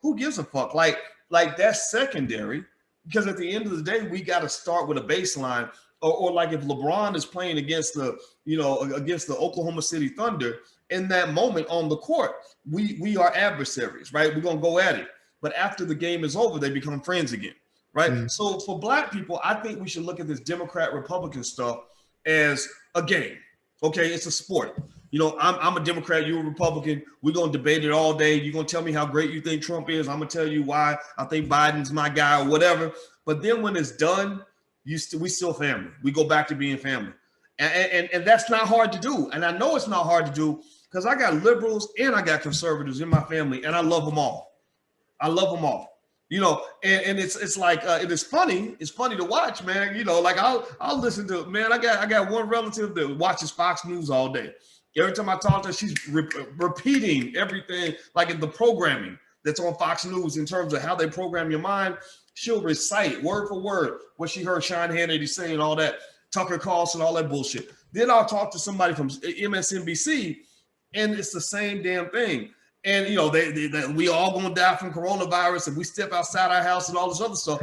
Who gives a fuck? Like that's secondary, because at the end of the day, we got to start with a baseline. Or like if LeBron is playing against the Oklahoma City Thunder, in that moment on the court, we are adversaries, right? We're gonna go at it. But after the game is over, they become friends again, right? So for black people, I think we should look at this Democrat-Republican stuff as a game. Okay, it's a sport. You know, I'm a Democrat, you're a Republican. We're gonna debate it all day. You're gonna tell me how great you think Trump is. I'm gonna tell you why I think Biden's my guy or whatever. But then when it's done, we still family. We go back to being family. And that's not hard to do. And I know it's not hard to do because I got liberals and I got conservatives in my family, and I love them all. I love them all. You know, and it's like it is funny. It's funny to watch, man. You know, like I'll listen to, man. I got one relative that watches Fox News all day. Every time I talk to her, she's repeating everything, like in the programming that's on Fox News in terms of how they program your mind. She'll recite word for word what she heard Sean Hannity saying, all that, Tucker Carlson, all that bullshit. Then I'll talk to somebody from MSNBC, and it's the same damn thing. And, you know, we all going to die from coronavirus and we step outside our house and all this other stuff.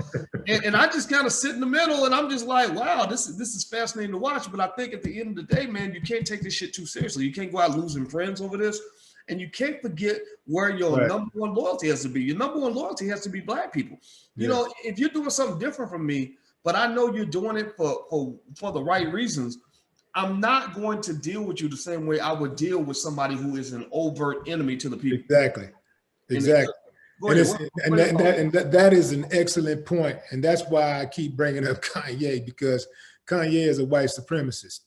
and I just kind of sit in the middle and I'm just like, wow, this is fascinating to watch. But I think at the end of the day, man, you can't take this shit too seriously. You can't go out losing friends over this. And you can't forget where your number one loyalty has to be. Your number one loyalty has to be black people. You know, if you're doing something different from me, but I know you're doing it for the right reasons, I'm not going to deal with you the same way I would deal with somebody who is an overt enemy to the people. Exactly. Exactly. That is an excellent point. And that's why I keep bringing up Kanye, because Kanye is a white supremacist.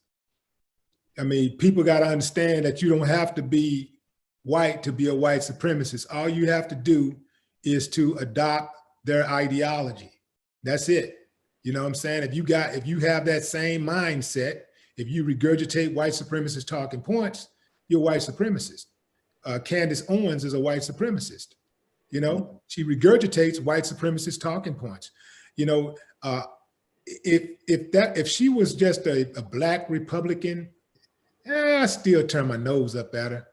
I mean, people got to understand that you don't have to be white to be a white supremacist. All you have to do is to adopt their ideology. That's it. You know what I'm saying? If you have that same mindset, if you regurgitate white supremacist talking points, you're a white supremacist. Candace Owens is a white supremacist. You know, she regurgitates white supremacist talking points. You know, if she was just a black Republican, I still turn my nose up at her.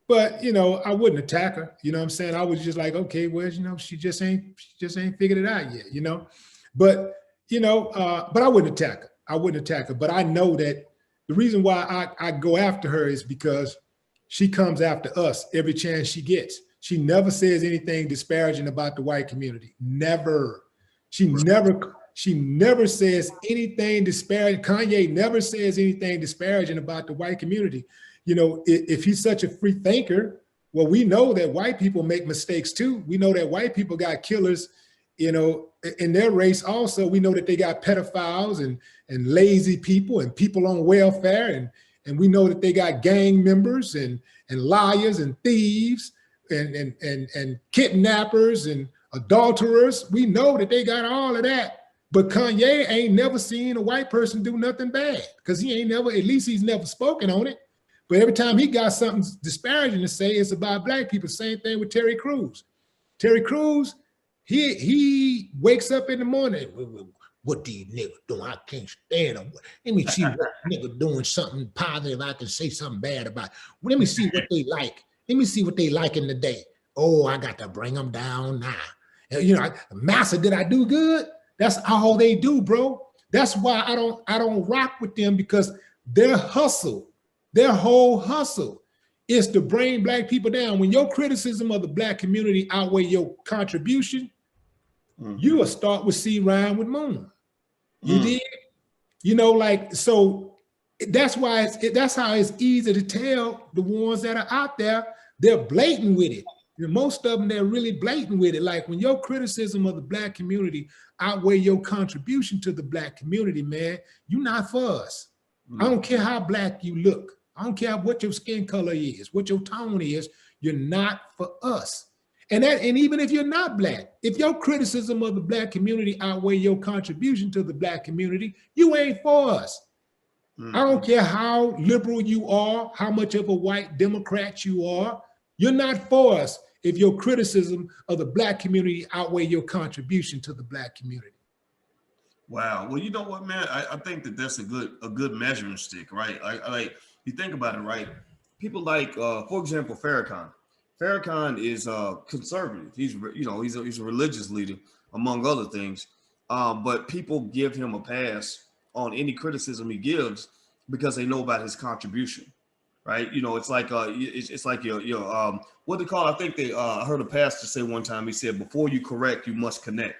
But, you know, I wouldn't attack her. You know what I'm saying? I was just like, okay, well, you know, she just ain't figured it out yet, you know? But, you know, but I wouldn't attack her. I wouldn't attack her. But I know that the reason why I go after her is because she comes after us every chance she gets. She never says anything disparaging about the white community. Never. She never says anything disparaging. Kanye never says anything disparaging about the white community. You know, if he's such a free thinker, well, we know that white people make mistakes too. We know that white people got killers, you know, in their race also. We know that they got pedophiles and lazy people and people on welfare. And we know that they got gang members and liars and thieves and kidnappers and adulterers. We know that they got all of that. But Kanye ain't never seen a white person do nothing bad, because he ain't never, at least he's never spoken on it. But every time he got something disparaging to say, it's about black people. Same thing with Terry Crews. Terry Crews, he wakes up in the morning. What these niggas doing? I can't stand them. Let me see what nigga doing something positive I can say something bad about. Let me see what they like. Let me see what they like in the day. Oh, I got to bring them down now. You know, Massa, did I do good? That's all they do, bro. That's why I don't rock with them, because their hustle, their whole hustle is to bring black people down. When your criticism of the black community outweigh your contribution, you will start with C rhyme with Moon. You did? You know, like, so that's why that's how it's easy to tell the ones that are out there, they're blatant with it. And most of them, they're really blatant with it. Like, when your criticism of the black community outweigh your contribution to the black community, man, you're not for us. I don't care how black you look. I don't care what your skin color is, what your tone is, you're not for us. And even if you're not black, if your criticism of the black community outweigh your contribution to the black community, you ain't for us. I don't care how liberal you are, how much of a white Democrat you are, you're not for us if your criticism of the black community outweigh your contribution to the black community. Wow. Well, you know what, man? I think that that's a good measuring stick, right? Like you think about it, right? People like, for example, Farrakhan. Farrakhan is conservative. He's a religious leader, among other things. But people give him a pass on any criticism he gives because they know about his contribution, right? You know, it's like your what they call. I think I heard a pastor say one time. He said, "Before you correct, you must connect."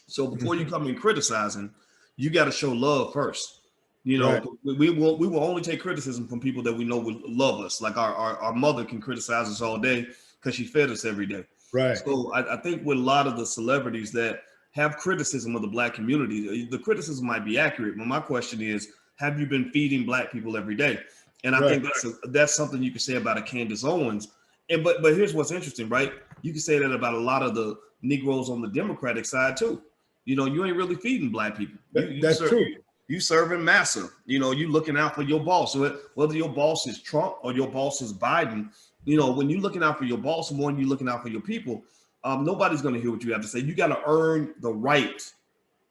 So before you come in criticizing, you got to show love first. You know, right. we will only take criticism from people that we know will love us. Like our mother can criticize us all day because she fed us every day. Right. So I think with a lot of the celebrities that have criticism of the black community, the criticism might be accurate. But my question is, have you been feeding black people every day? And I think that's something you can say about a Candace Owens. And but here's what's interesting, right? You can say that about a lot of the Negroes on the Democratic side too. You know, you ain't really feeding black people. That's true. You serving massa. You know, you looking out for your boss. So whether your boss is Trump or your boss is Biden, you know, when you're looking out for your boss more than you're looking out for your people, nobody's going to hear what you have to say. You got to earn the right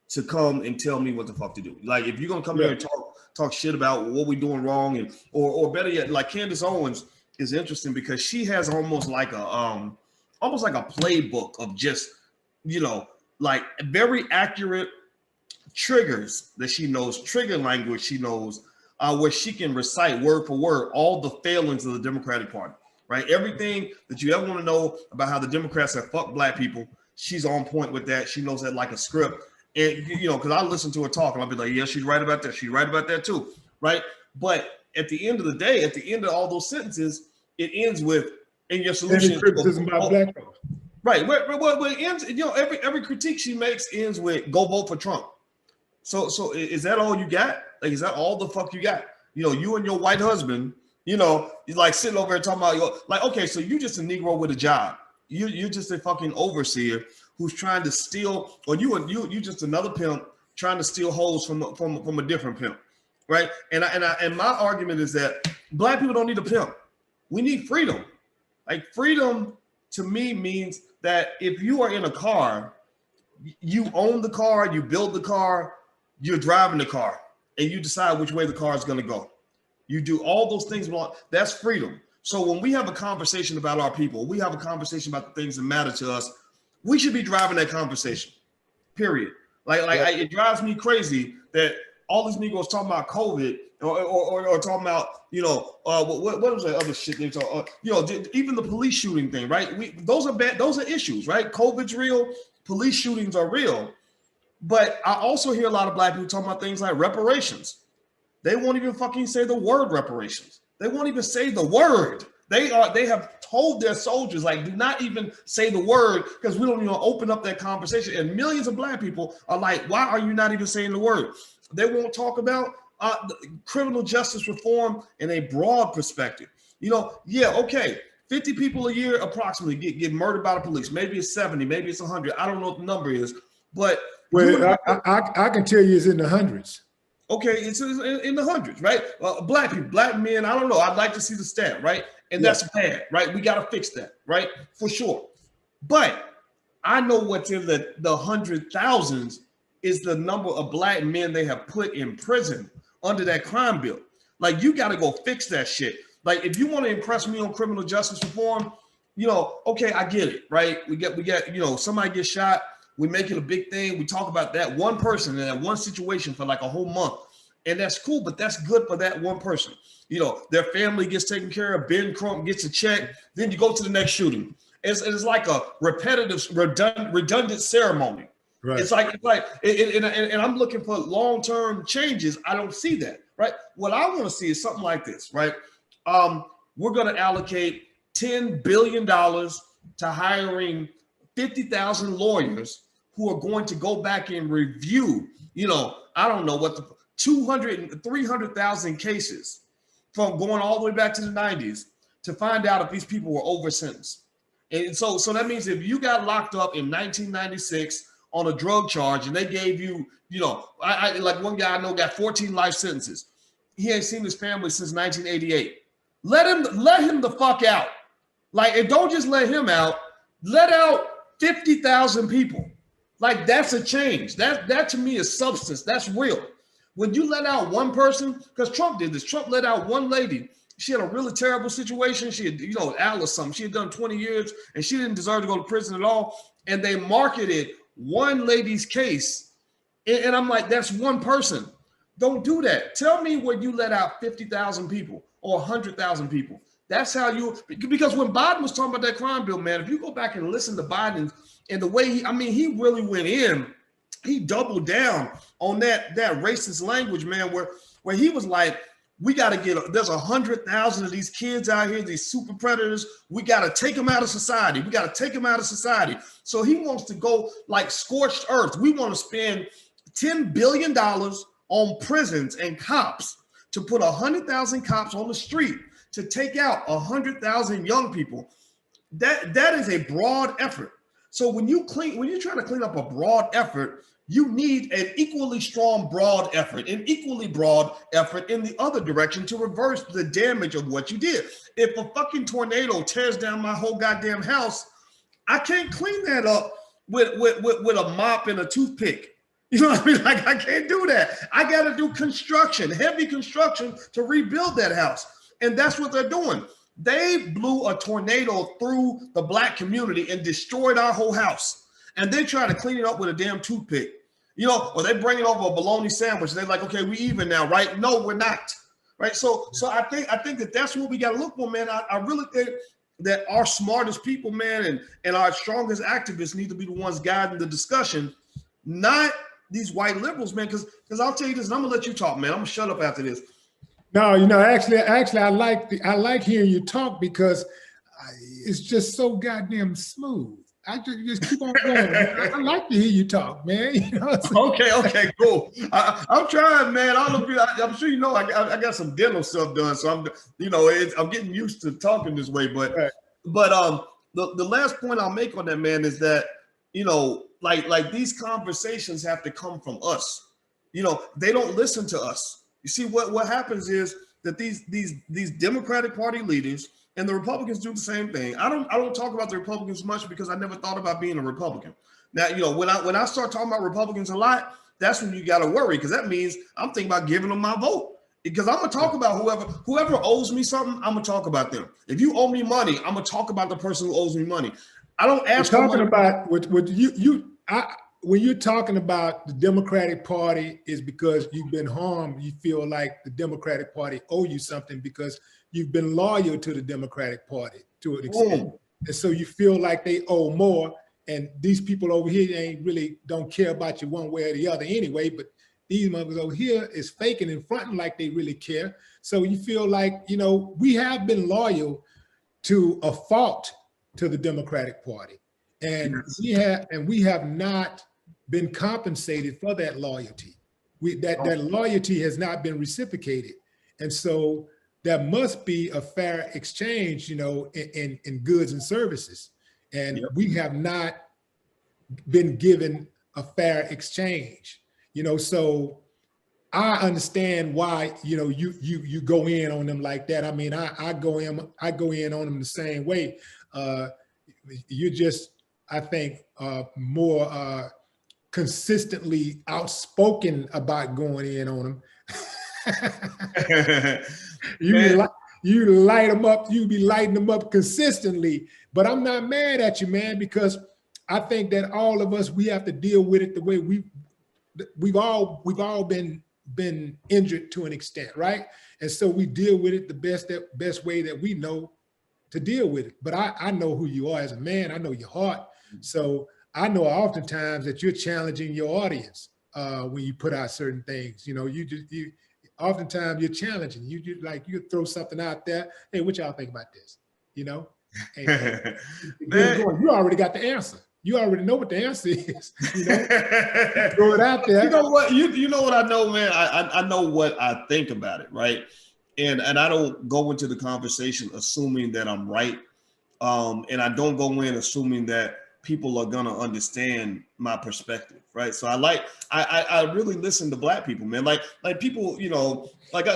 to come and tell me what the fuck to do. Like, if you're going to come here and talk shit about what we're doing wrong, and or better yet, like Candace Owens is interesting because she has almost like a playbook of just, you know, like very accurate triggers that she knows, trigger language she knows, where she can recite word for word all the failings of the Democratic Party, right? Everything that you ever want to know about how the Democrats have fucked black people, she's on point with that. She knows that like a script. And, you know, because I listen to her talk and I'll be like, yeah, she's right about that. She's right about that too, right? But at the end of the day, at the end of all those sentences, it ends with, and your solution Any criticism about black folks. Right. Well, it ends, every critique she makes ends with go vote for Trump. So is that all you got? Like, is that all the fuck you got? You and your white husband, you're like sitting over here talking about like, okay, so you just a Negro with a job. You're just a fucking overseer who's trying to steal, or you just another pimp trying to steal hoes from a different pimp, right? And my argument is that black people don't need a pimp. We need freedom. Like, freedom to me means that if you are in a car, you own the car, you build the car, you're driving the car, and you decide which way the car is going to go. You do all those things. That's freedom. So when we have a conversation about our people, we have a conversation about the things that matter to us, we should be driving that conversation, period. It drives me crazy that all these Negroes talking about COVID or talking about, what was that other shit they talk, even the police shooting thing, right? Those are bad. Those are issues, right? COVID's real. Police shootings are real. But I also hear a lot of black people talking about things like reparations. They won't even fucking say the word reparations. They won't even say the word. They have told their soldiers, like, do not even say the word, because we don't even open up that conversation. And millions of black people are like, why are you not even saying the word? They won't talk about criminal justice reform in a broad perspective. 50 people a year approximately get murdered by the police. Maybe it's 70, maybe it's 100. I don't know what the number is, but I can tell you it's in the hundreds. Okay, it's in the hundreds, right? Black people, black men, I don't know. I'd like to see the stat, right? And that's bad, right? We got to fix that, right? For sure. But I know what's in the hundred thousands is the number of black men they have put in prison under that crime bill. Like, you got to go fix that shit. Like, if you want to impress me on criminal justice reform, okay, I get it, right? We get, somebody gets shot. We make it a big thing. We talk about that one person in that one situation for like a whole month. And that's cool, but that's good for that one person. Their family gets taken care of. Ben Crump gets a check. Then you go to the next shooting. It's like a repetitive, redundant ceremony. Right. It's like, and I'm looking for long-term changes. I don't see that, right? What I want to see is something like this, right? We're going to allocate $10 billion to hiring 50,000 lawyers who are going to go back and review, I don't know what the 300,000 cases from going all the way back to the 90s to find out if these people were over sentenced. And so that means if you got locked up in 1996 on a drug charge and they gave you, I like one guy I know got 14 life sentences. He ain't seen his family since 1988. Let him the fuck out. Like, and don't just let him out. Let out 50,000 people. Like, that's a change. That to me is substance. That's real. When you let out one person, because Trump did this. Trump let out one lady. She had a really terrible situation. She had, Alice something. She had done 20 years and she didn't deserve to go to prison at all. And they marketed one lady's case. And I'm like, that's one person. Don't do that. Tell me where you let out 50,000 people or 100,000 people. That's how because when Biden was talking about that crime bill, man, if you go back and listen to Biden and the way he really went in, he doubled down on that racist language, man, where he was like, we got to there's 100,000 of these kids out here, these super predators. We got to take them out of society. We got to take them out of society. So he wants to go like scorched earth. We want to spend $10 billion on prisons and cops to put 100,000 cops on the street to take out 100,000 young people. That is a broad effort. So when you're trying to clean up a broad effort, you need an equally strong broad effort, an equally broad effort in the other direction to reverse the damage of what you did. If a fucking tornado tears down my whole goddamn house, I can't clean that up with a mop and a toothpick. You know what I mean? Like, I can't do that. I got to do construction, heavy construction to rebuild that house. And that's what they're doing. They blew a tornado through the black community and destroyed our whole house. And they try to clean it up with a damn toothpick, or they bring it over a bologna sandwich. They're like, okay, we even now, right? No, we're not, right? So I think that's what we got to look for, man. I really think that our smartest people, man, and our strongest activists need to be the ones guiding the discussion, not these white liberals, man. Because I'll tell you this, and I'm gonna let you talk, man. I'm gonna shut up after this. No, actually, I like hearing you talk because it's just so goddamn smooth. I just keep on going. I like to hear you talk, man. Okay, cool. I'm trying, man. All of you, I'm sure you know. I got some dental stuff done, so I'm getting used to talking this way. But right. The last point I'll make on that, man, is that like these conversations have to come from us. They don't listen to us. You see, what happens is that these Democratic Party leaders and the Republicans do the same thing. I don't talk about the Republicans much because I never thought about being a Republican. Now, when I start talking about Republicans a lot, that's when you got to worry, because that means I'm thinking about giving them my vote. Because I'm gonna talk about whoever owes me something. I'm gonna talk about them. If you owe me money, I'm gonna talk about the person who owes me money. I don't ask. Talking about when you're talking about the Democratic Party is because you've been harmed. You feel like the Democratic Party owe you something because you've been loyal to the Democratic Party to an extent. And so you feel like they owe more. And these people over here don't care about you one way or the other anyway, but these motherfuckers over here is faking and fronting like they really care. So you feel like, we have been loyal to a fault to the Democratic Party. And we have not been compensated for that loyalty. That loyalty has not been reciprocated. And so there must be a fair exchange, in goods and services. And we have not been given a fair exchange, so I understand why, you go in on them like that. I mean, I go in on them the same way. You're just, I think, more consistently outspoken about going in on them. You light them up, you be lighting them up consistently, but I'm not mad at you, man, because I think that all of us, we have to deal with it the way we've all been injured to an extent, right? And so we deal with it the best way that we know to deal with it. But I know who you are as a man. I know your heart. So I know oftentimes that you're challenging your audience when you put out certain things. Oftentimes you're challenging. You throw something out there. Hey, what y'all think about this? And you already got the answer. You already know what the answer is. Throw it out there. You know what? You know what I know, man. I know what I think about it, right? And I don't go into the conversation assuming that I'm right, and I don't go in assuming that people are gonna understand my perspective, right? So I really listen to Black people, man. Like people,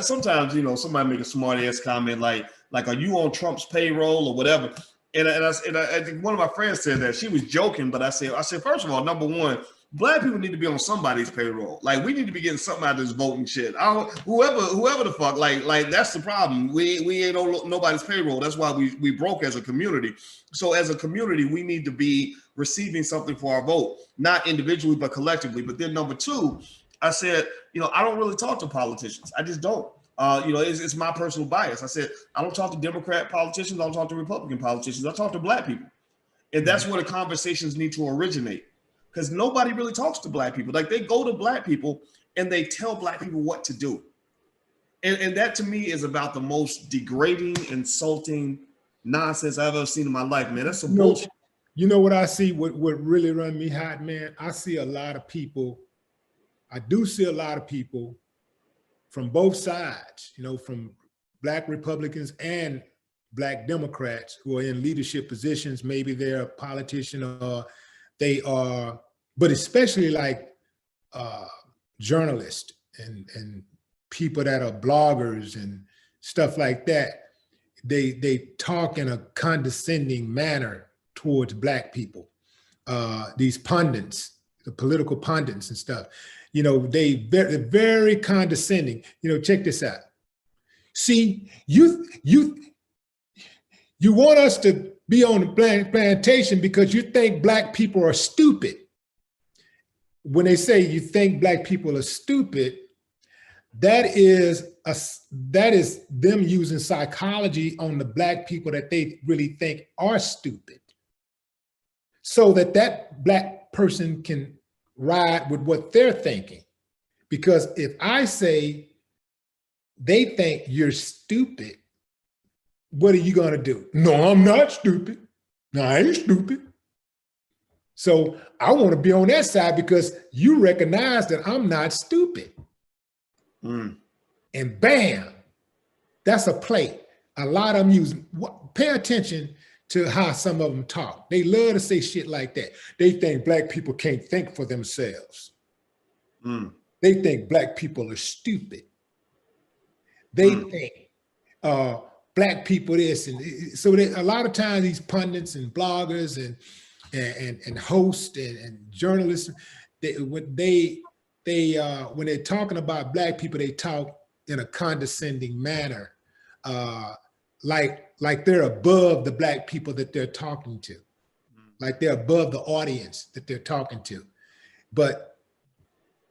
sometimes somebody make a smart ass comment like are you on Trump's payroll or whatever? And I think one of my friends said that. She was joking, but I said, first of all, number one, Black people need to be on somebody's payroll. Like, we need to be getting something out of this voting shit. Whoever the fuck, like that's the problem. We ain't on nobody's payroll. That's why we broke as a community. So as a community, we need to be receiving something for our vote, not individually, but collectively. But then number two, I said, I don't really talk to politicians. I just don't. It's my personal bias. I said, I don't talk to Democrat politicians. I don't talk to Republican politicians. I talk to Black people. And that's where the conversations need to originate, because nobody really talks to Black people. Like, they go to Black people and they tell Black people what to do. And that to me is about the most degrading, insulting nonsense I've ever seen in my life, man. That's some bullshit. You know what I see? What really run me hot, man? I do see a lot of people from both sides, from Black Republicans and Black Democrats who are in leadership positions. Maybe they're a politician or they are, but especially like journalists and people that are bloggers and stuff like that. They talk in a condescending manner towards Black people. These pundits, the political pundits and stuff. They're very condescending. Check this out. See, you want us to be on the plantation because you think Black people are stupid. When they say you think Black people are stupid, that is them using psychology on the Black people that they really think are stupid, so that Black person can ride with what they're thinking. Because if I say they think you're stupid, what are you gonna do? No, I'm not stupid. No, I ain't stupid. So I want to be on that side because you recognize that I'm not stupid. And bam, that's a play. A lot of them use, pay attention to how some of them talk. They love to say shit like that. They think black people can't think for themselves. They think black people are stupid. They think black people this. And so a lot of times these pundits and bloggers and hosts and journalists, when they're talking about black people, they talk in a condescending manner, like they're above the black people that they're talking to, like they're above the audience that they're talking to. But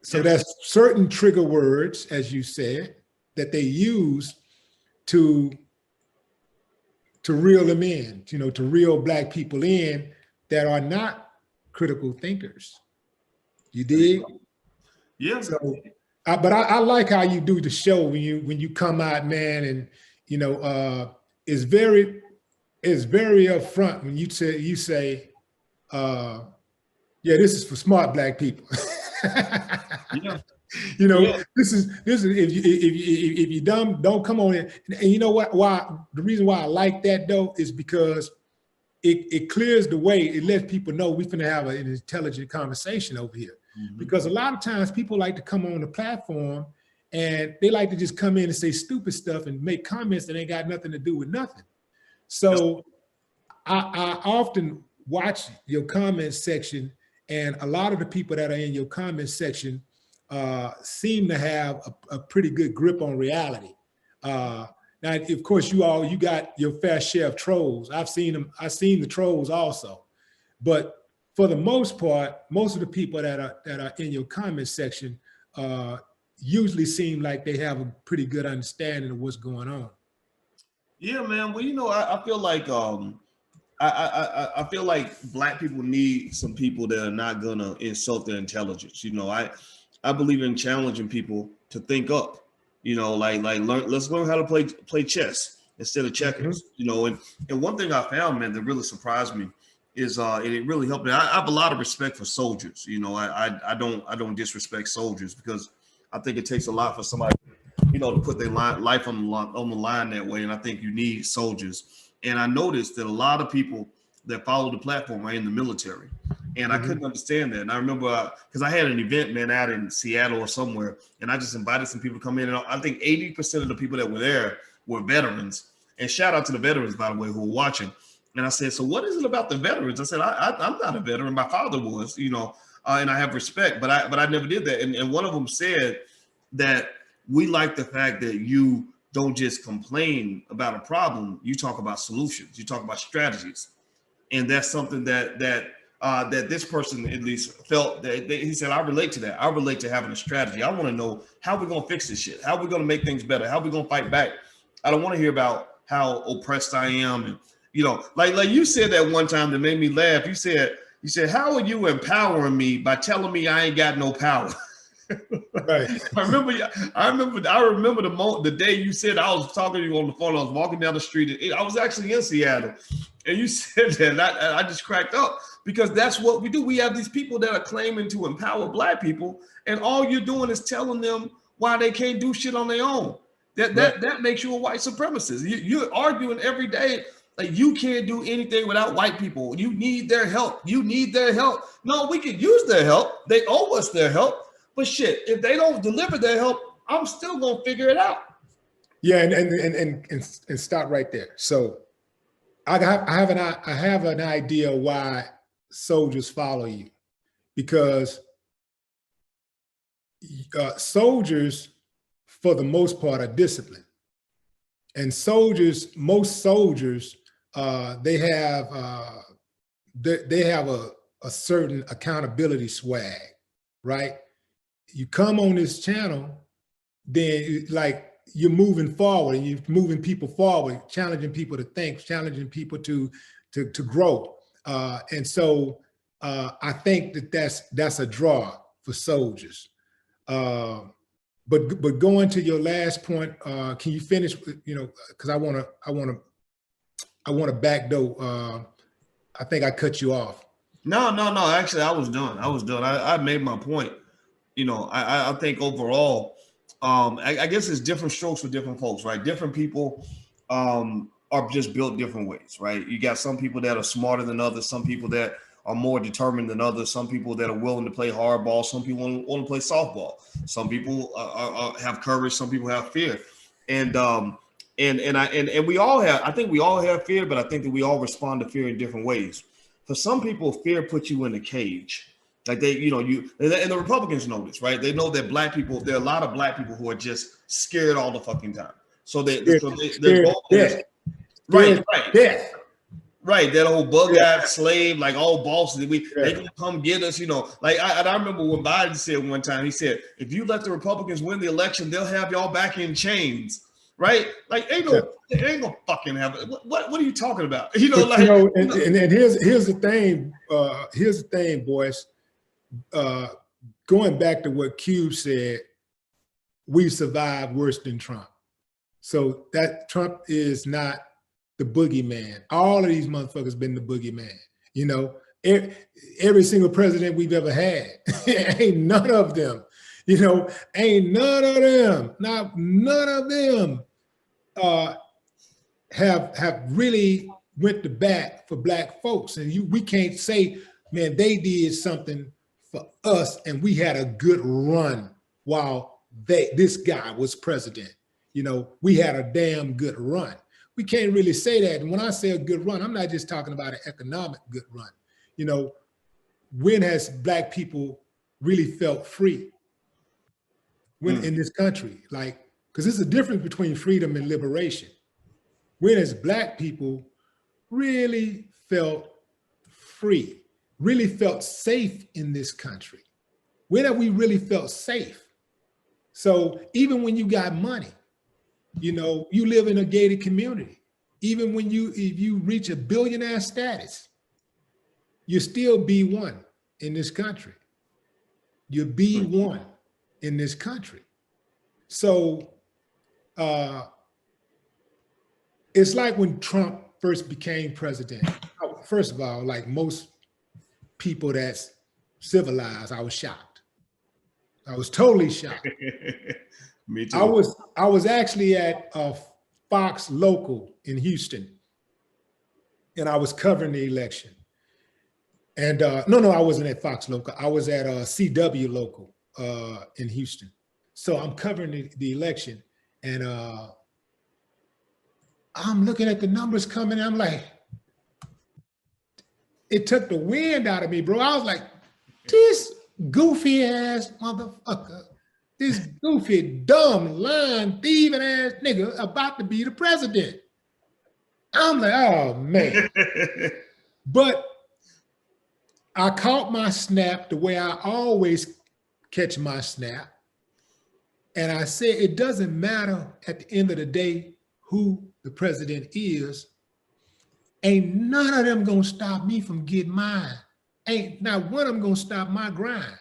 so there's certain trigger words, as you said, that they use to reel them in, to reel black people in that are not critical thinkers. You dig? Yeah. So, but I like how you do the show when you come out, man, and it's very upfront when you say, yeah, this is for smart black people. This is if you dumb, don't come on in. And you know what? Why the reason why I like that though is because it clears the way. It lets people know we're gonna have an intelligent conversation over here. Because a lot of times people like to come on the platform and they like to just come in and say stupid stuff and make comments that ain't got nothing to do with nothing. So I often watch your comment section, and a lot of the people that are in your comment section seem to have a pretty good grip on reality. Now, of course, you got your fair share of trolls. I've seen them. I've seen the trolls also, but for the most part, most of the people that are in your comment section usually seem like they have a pretty good understanding of what's going on. Yeah, man. Well, I feel like I feel like black people need some people that are not gonna insult their intelligence. I believe in challenging people to think up. Let's learn how to play chess instead of checkers. And one thing I found, man, that really surprised me is and it really helped me. I have a lot of respect for soldiers. I don't disrespect soldiers because I think it takes a lot for somebody, to put their life on the line that way. And I think you need soldiers. And I noticed that a lot of people that follow the platform are in the military. And I couldn't understand that. And I remember, because I had an event, man, out in Seattle or somewhere, and I just invited some people to come in. And I think 80% of the people that were there were veterans. And shout out to the veterans, by the way, who were watching. And I said, so what is it about the veterans? I said, I'm not a veteran. My father was, and I have respect, but I never did that. And one of them said that we like the fact that you don't just complain about a problem. You talk about solutions. You talk about strategies. And that's something that this person at least felt that he said, I relate to that. I relate to having a strategy. I want to know how we're going to fix this shit. How we're going to make things better. How we're going to fight back. I don't want to hear about how oppressed I am. And, like you said that one time that made me laugh. You said, how are you empowering me by telling me I ain't got no power? Right. I remember the day you said, I was talking to you on the phone. I was walking down the street. I was actually in Seattle, and you said that, and I just cracked up because that's what we do. We have these people that are claiming to empower black people, and all you're doing is telling them why they can't do shit on their own. That makes you a white supremacist. You're arguing every day. Like, you can't do anything without white people. You need their help. You need their help. No, we can use their help. They owe us their help. But shit, if they don't deliver their help, I'm still gonna figure it out. Yeah, and stop right there. So I have an idea why soldiers follow you, because soldiers, for the most part, are disciplined, and most soldiers, they have a certain accountability swag, right? You come on this channel, then like you're moving forward and you're moving people forward, challenging people to think, challenging people to grow. And so I think that's a draw for soldiers. but going to your last point, can you finish? You know, because I want to backdoor. I think I cut you off. No. Actually, I was done. I made my point. You know, I think overall, I guess it's different strokes for different folks, right? Different people are just built different ways, right? You got some people that are smarter than others, some people that are more determined than others, some people that are willing to play hardball, some people want to play softball, some people have courage, some people have fear, and we all have. I think we all have fear, but I think that we all respond to fear in different ways. For some people, fear puts you in a cage. Like they, you know, and the Republicans know this, right? They know that black people, there are a lot of black people who are just scared all the fucking time. So they're both, right. Right, that old bug-eyed slave, like all bosses, they can come get us, you know. Like I remember when Biden said one time, he said, if you let the Republicans win the election, they'll have y'all back in chains, right? Like they ain't gonna fucking have it. What are you talking about? You know, like, and here's the thing, Boyce. Going back to what Cube said, we've survived worse than Trump. So that Trump is not the boogeyman. All of these motherfuckers been the boogeyman. You know, every single president we've ever had, ain't none of them, you know, not none of them have really went to bat for black folks. And we can't say, man, they did something for us and we had a good run while this guy was president. You know, we had a damn good run. We can't really say that. And when I say a good run, I'm not just talking about an economic good run. You know, when has black people really felt free? When in this country, like, because there's a difference between freedom and liberation. When has black people really felt free, really felt safe in this country? When have we really felt safe? So even when you got money, you know, you live in a gated community. Even when if you reach a billionaire status, you're still B1 in this country. You're B1 in this country. So it's like when Trump first became president. First of all, like most people that's civilized, I was shocked. I was totally shocked. Me too. I was actually at a Fox local in Houston, and I was covering the election. And no, I wasn't at Fox local. I was at CW local in Houston. So I'm covering the election, and I'm looking at the numbers coming. And I'm like, it took the wind out of me, bro. I was like, this goofy ass motherfucker. This goofy, dumb, lying, thieving ass nigga about to be the president. I'm like, oh man. But I caught my snap the way I always catch my snap. And I said, it doesn't matter at the end of the day who the president is. Ain't none of them gonna stop me from getting mine. Ain't not one of them gonna stop my grind.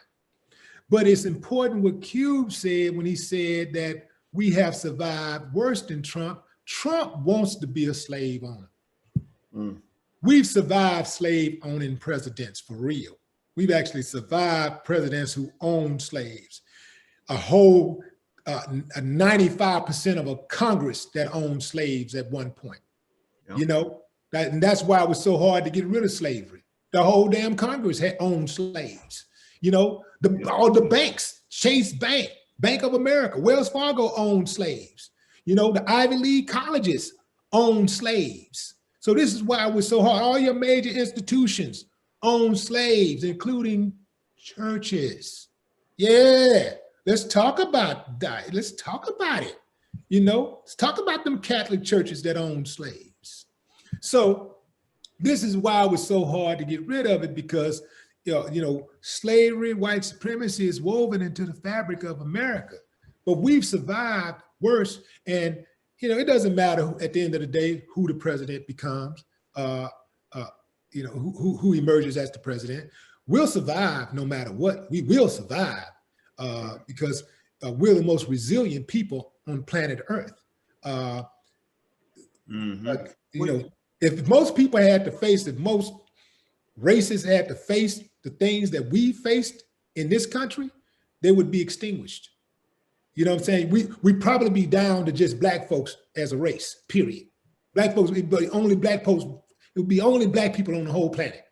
But it's important what Cube said when he said that we have survived worse than Trump. Trump wants to be a slave owner. We've survived slave owning presidents for real. We've actually survived presidents who owned slaves. A whole 95% of a Congress that owned slaves at one point. Yep. You know, and that's why it was so hard to get rid of slavery. The whole damn Congress had owned slaves. You know, all the banks, Chase Bank, Bank of America, Wells Fargo owned slaves. You know, the Ivy League colleges owned slaves. So this is why it was so hard. All your major institutions own slaves, including churches. Yeah, let's talk about that. Let's talk about it. You know, let's talk about them Catholic churches that own slaves. So this is why it was so hard to get rid of it, because you know, slavery, white supremacy is woven into the fabric of America. But we've survived worse. And, you know, it doesn't matter at the end of the day who the president becomes, you know, who emerges as the president. We'll survive no matter what. We will survive because we're the most resilient people on planet Earth. You know, if most people had to face, if most races had to face the things that we faced in this country, they would be extinguished. You know what I'm saying? We'd probably be down to just black folks as a race, period. Black folks, it would be only black people on the whole planet,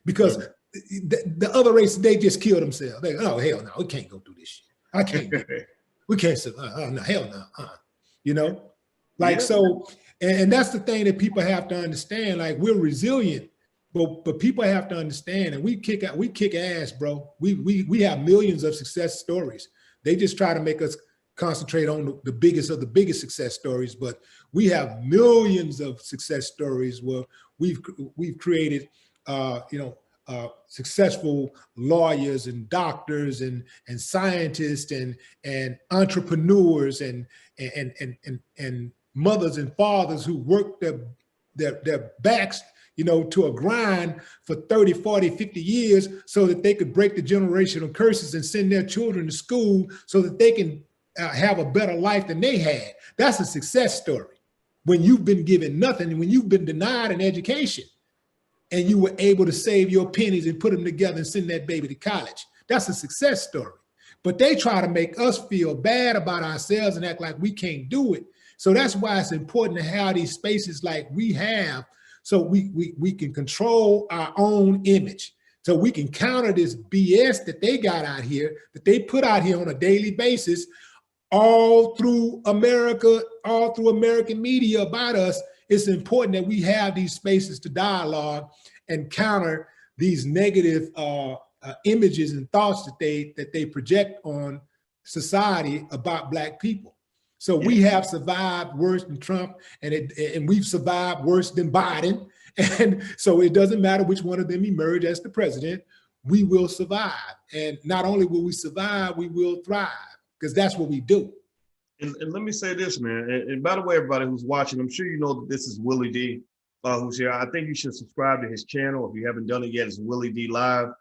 because the other races, they just kill themselves. They, oh, hell no, we can't go through this shit. I can't do it. We can't survive. Oh, no, hell no. You know, like, so, and that's the thing that people have to understand. Like, we're resilient, but people have to understand, and we kick ass, bro. We have millions of success stories. They just try to make us concentrate on the biggest of the biggest success stories, but we have millions of success stories where we've created, successful lawyers and doctors and scientists and entrepreneurs and mothers and fathers who work their backs, you know, to a grind for 30, 40, 50 years so that they could break the generational curses and send their children to school so that they can have a better life than they had. That's a success story. When you've been given nothing, and when you've been denied an education and you were able to save your pennies and put them together and send that baby to college, that's a success story. But they try to make us feel bad about ourselves and act like we can't do it. So that's why it's important to have these spaces like we have, so we can control our own image, so we can counter this BS that they got out here, that they put out here on a daily basis, all through America, all through American media about us. It's important that we have these spaces to dialogue and counter these negative images and thoughts that they project on society about Black people. So we have survived worse than Trump, and we've survived worse than Biden. And so it doesn't matter which one of them emerge as the president, we will survive. And not only will we survive, we will thrive, because that's what we do. And let me say this, man. And by the way, everybody who's watching, I'm sure you know that this is Willie D, who's here. I think you should subscribe to his channel. If you haven't done it yet, it's Willie D Live.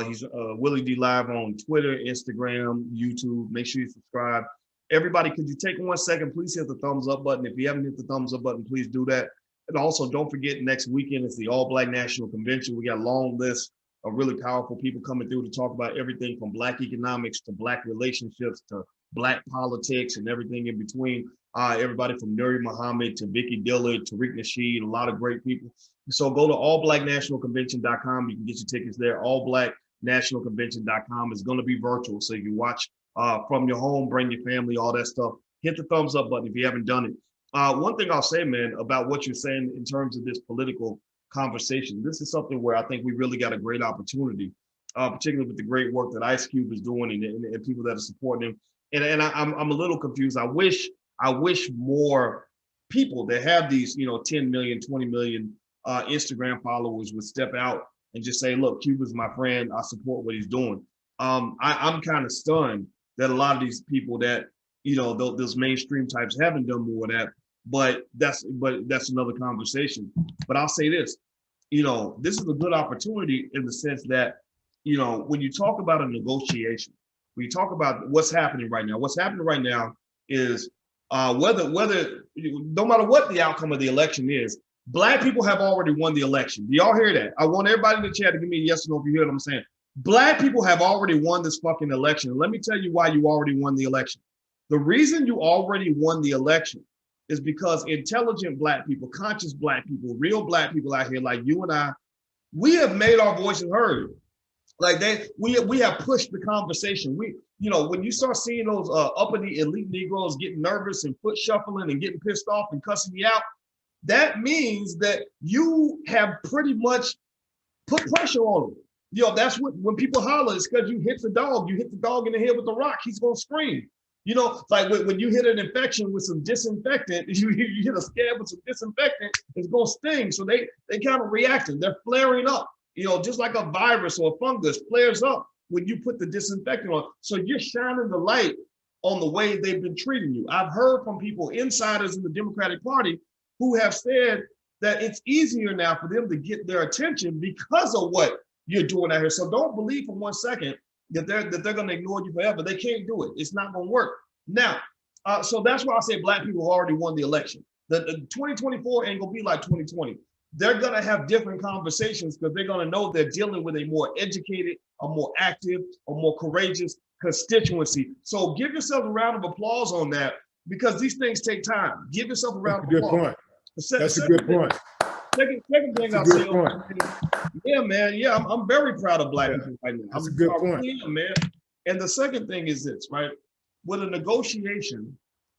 He's Willie D Live on Twitter, Instagram, YouTube. Make sure you subscribe. Everybody, could you take 1 second, please hit the thumbs up button. If you haven't hit the thumbs up button, please do that. And also, don't forget, next weekend is the All Black National Convention. We got a long list of really powerful people coming through to talk about everything from Black economics to Black relationships to Black politics and everything in between. Everybody from Nuri Muhammad to Vicky Dillard, Tariq Nasheed, a lot of great people. So go to allblacknationalconvention.com. You can get your tickets there. Allblacknationalconvention.com is going to be virtual, so you can watch from your home, bring your family, all that stuff. Hit the thumbs up button if you haven't done it. One thing I'll say, man, about what you're saying in terms of this political conversation, this is something where I think we really got a great opportunity, particularly with the great work that Ice Cube is doing and people that are supporting him. And I'm a little confused. I wish more people that have these, 10 million, 20 million Instagram followers would step out and just say, look, Cube is my friend. I support what he's doing. I'm kind of stunned that a lot of these people that, those mainstream types haven't done more of that, but that's another conversation. But I'll say this, this is a good opportunity in the sense that, when you talk about a negotiation, when you talk about what's happening right now is whether no matter what the outcome of the election is, Black people have already won the election. Do y'all hear that? I want everybody in the chat to give me a yes or no if you hear what I'm saying. Black people have already won this fucking election. Let me tell you why you already won the election. The reason you already won the election is because intelligent Black people, conscious Black people, real Black people out here like you and I, we have made our voices heard. Like we have pushed the conversation. When you start seeing those uppity elite Negroes getting nervous and foot shuffling and getting pissed off and cussing you out, that means that you have pretty much put pressure on them. That's when people holler, it's because you hit the dog in the head with a rock, he's gonna scream. Like when you hit an infection with some disinfectant, you hit a scab with some disinfectant, it's gonna sting. So they kind of reacting, they're flaring up, just like a virus or a fungus flares up when you put the disinfectant on. So you're shining the light on the way they've been treating you. I've heard from people, insiders in the Democratic Party, who have said that it's easier now for them to get their attention because of what you're doing out here. So don't believe for 1 second that they're going to ignore you forever. They can't do it. It's not going to work. Now, so that's why I say black people already won the election. The 2024 ain't going to be like 2020. They're going to have different conversations because they're going to know they're dealing with a more educated, a more active, a more courageous constituency. So give yourself a round of applause on that because these things take time. Give yourself a round of applause. That's a good point. Second thing I'll say, yeah, man, yeah, I'm very proud of black people right now. That's a good point. Really am, man. And the second thing is this, right? With a negotiation,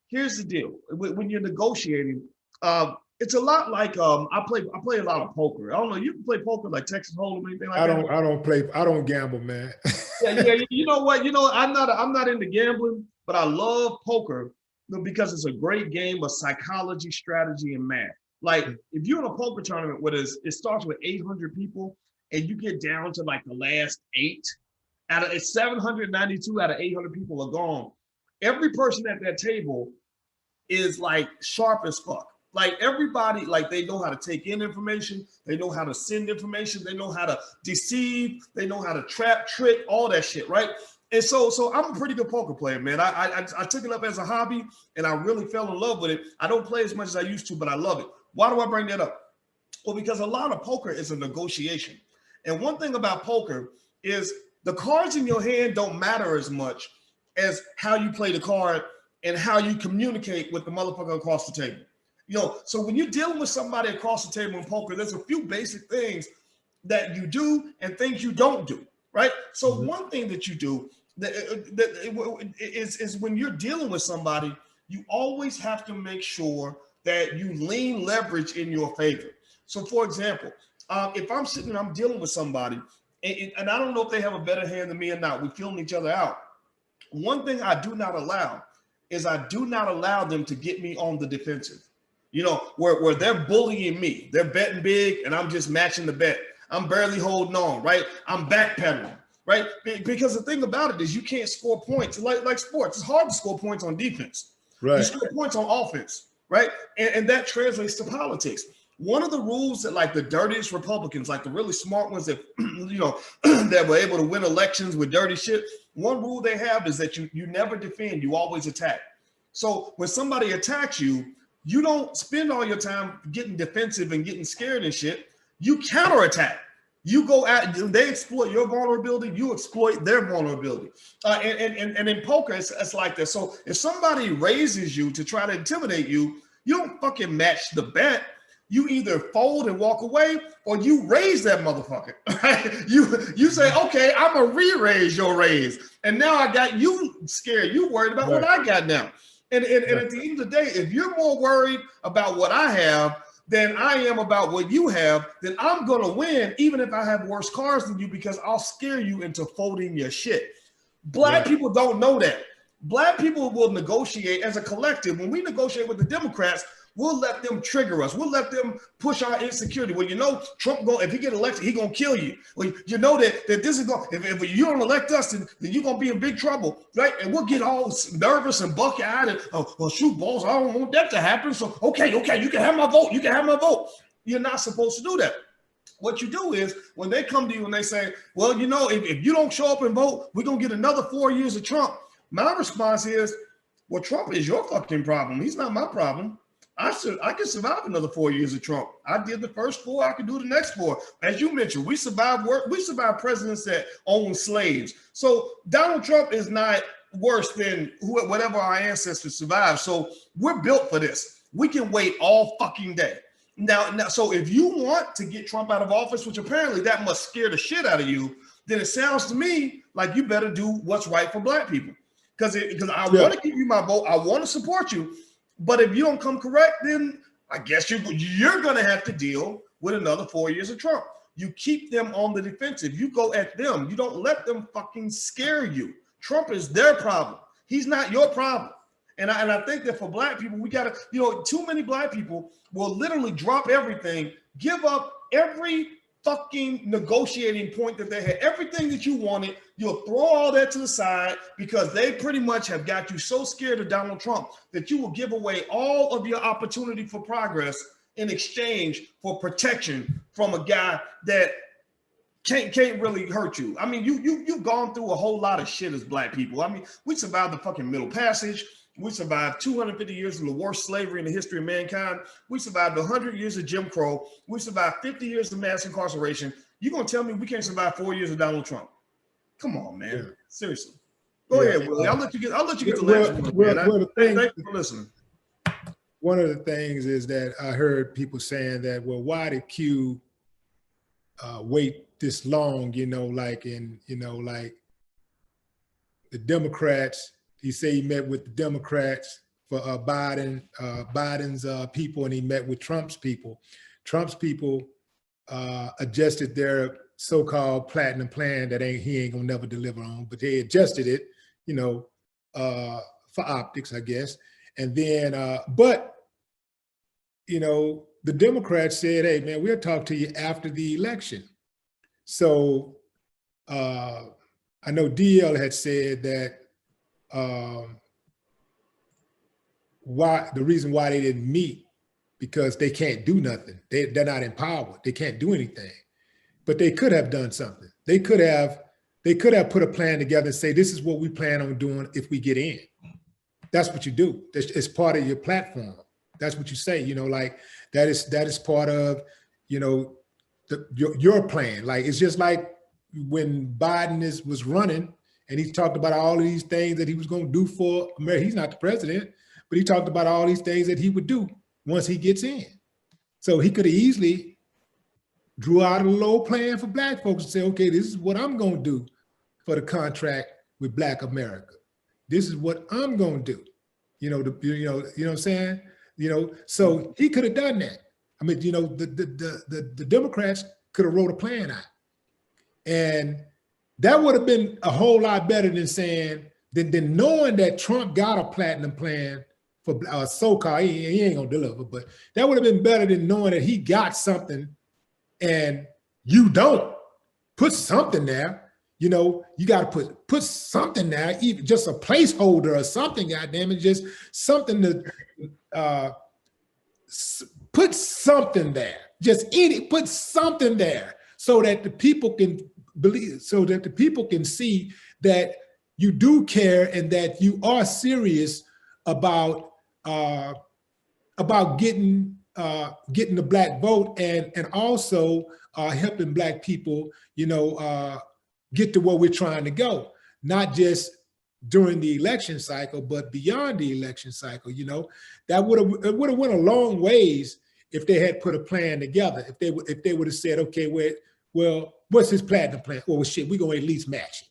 here's the deal. When you're negotiating, it's a lot like I play a lot of poker. I don't know, you can play poker like Texas Hold'em, anything like that? I don't gamble, man. yeah, you know what? I'm not into gambling, but I love poker because it's a great game of psychology, strategy, and math. Like if you're in a poker tournament where it starts with 800 people and you get down to like the last 8, out of 792 out of 800 people are gone. Every person at that table is like sharp as fuck. Like everybody, like they know how to take in information, they know how to send information, they know how to deceive, they know how to trap, trick, all that shit, right? And so I'm a pretty good poker player, man. I took it up as a hobby and I really fell in love with it. I don't play as much as I used to, but I love it. Why do I bring that up? Well, because a lot of poker is a negotiation. And one thing about poker is the cards in your hand don't matter as much as how you play the card and how you communicate with the motherfucker across the table. So when you're dealing with somebody across the table in poker, there's a few basic things that you do and things you don't do, right? So one thing that you do is when you're dealing with somebody, you always have to make sure that you lean leverage in your favor. So for example, if I'm sitting and I'm dealing with somebody and I don't know if they have a better hand than me or not, we're feeling each other out. One thing I do not allow is I do not allow them to get me on the defensive. Where they're bullying me, they're betting big and I'm just matching the bet. I'm barely holding on, right? I'm backpedaling, right? Because the thing about it is you can't score points like sports. It's hard to score points on defense. Right. You score points on offense, right? And that translates to politics. One of the rules that like the dirtiest Republicans, like the really smart ones that, that were able to win elections with dirty shit, one rule they have is that you never defend, you always attack. So when somebody attacks you, you don't spend all your time getting defensive and getting scared and shit. You counterattack. You go at, they exploit your vulnerability, you exploit their vulnerability. And in poker, it's like that. So if somebody raises you to try to intimidate you, you don't fucking match the bet. You either fold and walk away or you raise that motherfucker. You say, okay, I'm gonna re-raise your raise. And now I got you scared. You worried about what I got now. And at the end of the day, if you're more worried about what I have than I am about what you have, then I'm going to win, even if I have worse cards than you, because I'll scare you into folding your shit. Black people don't know that. Black people will negotiate as a collective. When we negotiate with the Democrats, we'll let them trigger us. We'll let them push our insecurity. Well, Trump if he get elected, he gonna kill you. Well, you know that this is going. If you don't elect us, then you're gonna be in big trouble, right? And we'll get all nervous and buck-eyed and shoot balls. I don't want that to happen. So okay, you can have my vote. You can have my vote. You're not supposed to do that. What you do is when they come to you and they say, well, if you don't show up and vote, we're gonna get another 4 years of Trump. My response is, well, Trump is your fucking problem. He's not my problem. I can survive another 4 years of Trump. I did the first 4. I can do the next 4. As you mentioned, we survived presidents that owned slaves. So Donald Trump is not worse than whatever our ancestors survived. So we're built for this. We can wait all fucking day. Now, so if you want to get Trump out of office, which apparently that must scare the shit out of you, then it sounds to me like you better do what's right for black people. Because I want to give you my vote. I want to support you. But if you don't come correct, then I guess you're going to have to deal with another 4 years of Trump. You keep them on the defensive. You go at them. You don't let them fucking scare you. Trump is their problem. He's not your problem. And I think that for black people, we got to, too many black people will literally drop everything, give up every fucking negotiating point that they had, everything that you wanted. You'll throw all that to the side because they pretty much have got you so scared of Donald Trump that you will give away all of your opportunity for progress in exchange for protection from a guy that can't really hurt you. I mean, you've gone through a whole lot of shit as black people. I mean, we survived the fucking Middle Passage. We survived 250 years of the worst slavery in the history of mankind. We survived 100 years of Jim Crow. We survived 50 years of mass incarceration. You gonna tell me we can't survive 4 years of Donald Trump? Come on, man. Yeah. Seriously. Go ahead, Willie. I'll let you get the last one. Thank you for listening. One of the things is that I heard people saying that, well, why did Q wait this long? Like the Democrats. He said he met with the Democrats for Biden's people, and he met with Trump's people. Trump's people adjusted their so-called platinum plan that he ain't gonna never deliver on, but they adjusted it, for optics, I guess. And then, the Democrats said, hey, man, we'll talk to you after the election. So I know DL had said that the reason why they didn't meet, because they can't do nothing. They're not empowered. They can't do anything. But they could have done something. They could have put a plan together and say, this is what we plan on doing if we get in. That's what you do. It's part of your platform. That's what you say, like that is part of, your plan. Like, it's just like when Biden was running and he talked about all of these things that he was going to do for America. He's not the president, but he talked about all these things that he would do once he gets in. So he could have easily drew out a low plan for black folks and say, okay, this is what I'm going to do for the contract with Black America. This is what I'm going to do. You know what I'm saying? So he could have done that. I mean, the Democrats could have wrote a plan out. And that would have been a whole lot better than knowing that Trump got a platinum plan for so-called, he ain't gonna deliver, but that would have been better than knowing that he got something and you don't. Put something there. You got to put something there, even just a placeholder or something, goddamn it, just something to put something there. Put something there so that the people can believe, so that the people can see that you do care and that you are serious about getting the black vote and also helping black people, get to where we're trying to go, not just during the election cycle, but beyond the election cycle. That would have went a long ways if they had put a plan together. If they would have said, okay, well, what's his platinum plan? Well, shit, we're gonna at least match it.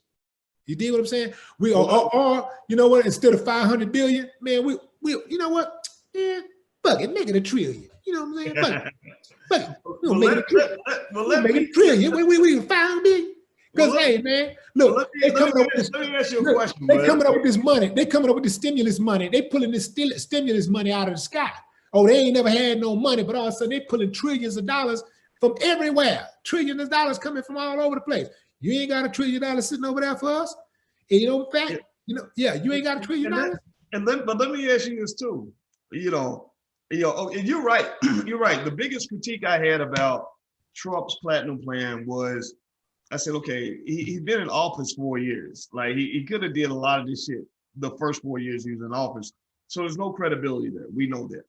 You dig what I'm saying? We or you know what? Instead of 500 billion, man, we you know what? Yeah, fuck it, make it $1 trillion. You know what I'm saying? Fuck it. We'll make it $1 trillion. We'll make it $1 trillion. We 500 billion. Because hey, man, look, let me ask you a question. They coming up with this money. They coming up with the stimulus money. They pulling this stimulus money out of the sky. Oh, they ain't never had no money, but all of a sudden they pulling trillions of dollars from everywhere. Trillions of dollars coming from all over the place. You ain't got $1 trillion sitting over there for us. And in fact, you ain't got $1 trillion. But let me ask you this too. And you're right. You're right. The biggest critique I had about Trump's platinum plan was, I said, okay, he's been in office 4 years. Like he could have did a lot of this shit the first 4 years he was in office. So there's no credibility there. We know that.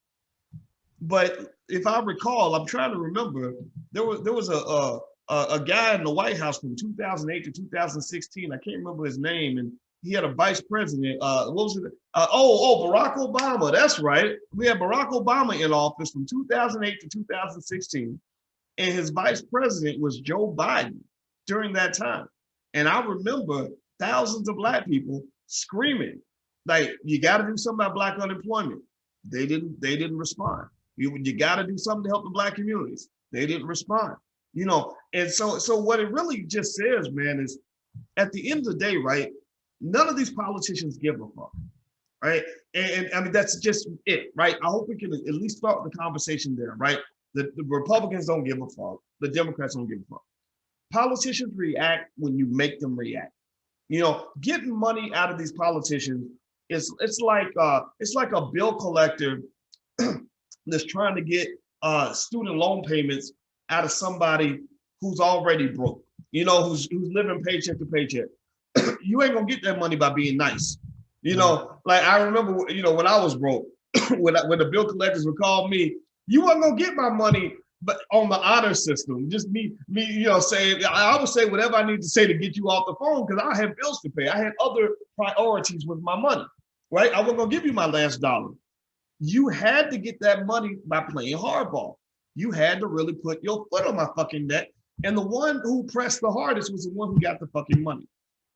But if I recall, I'm trying to remember, there was a guy in the White House from 2008 to 2016. I can't remember his name, and he had a vice president. What was it? Barack Obama. That's right. We had Barack Obama in office from 2008 to 2016, and his vice president was Joe Biden during that time. And I remember thousands of black people screaming, like, you got to do something about black unemployment. They didn't respond. You got to do something to help the black communities. They didn't respond. And so what it really just says, man, is at the end of the day, right? None of these politicians give a fuck, right? And I mean, that's just it, right? I hope we can at least start the conversation there, right? The Republicans don't give a fuck. The Democrats don't give a fuck. Politicians react when you make them react. Getting money out of these politicians it's like a bill collector that's trying to get student loan payments out of somebody who's already broke, you know, who's living paycheck to paycheck. You ain't gonna get that money by being nice. You know, like I remember, you know, when I was broke, when the bill collectors would call me, you wasn't gonna get my money, but on the honor system, just me, you know, saying I would say whatever I need to say to get you off the phone because I had bills to pay. I had other priorities with my money, right? I wasn't gonna give you my last dollar. You had to get that money by playing hardball. You had to really put your foot on my fucking neck. And the one who pressed the hardest was the one who got the fucking money.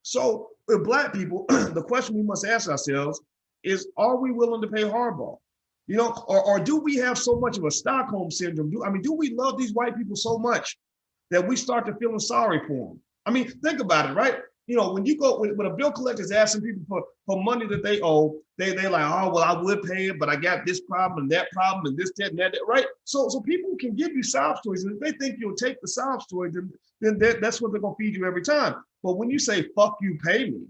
So with Black people, the question we must ask ourselves is, are we willing to pay hardball? You know, or do we have so much of a Stockholm syndrome? Do we love these white people so much that we start to feeling sorry for them? I mean, think about it, right? You know, when you go, when a bill collector is asking people for money that they owe, they like, oh, well, I would pay it, but I got this problem and that problem and this, that, and that, right? So people can give you sob stories, and if they think you'll take the sob story, then that's what they're gonna feed you every time. But when you say, fuck you, pay me,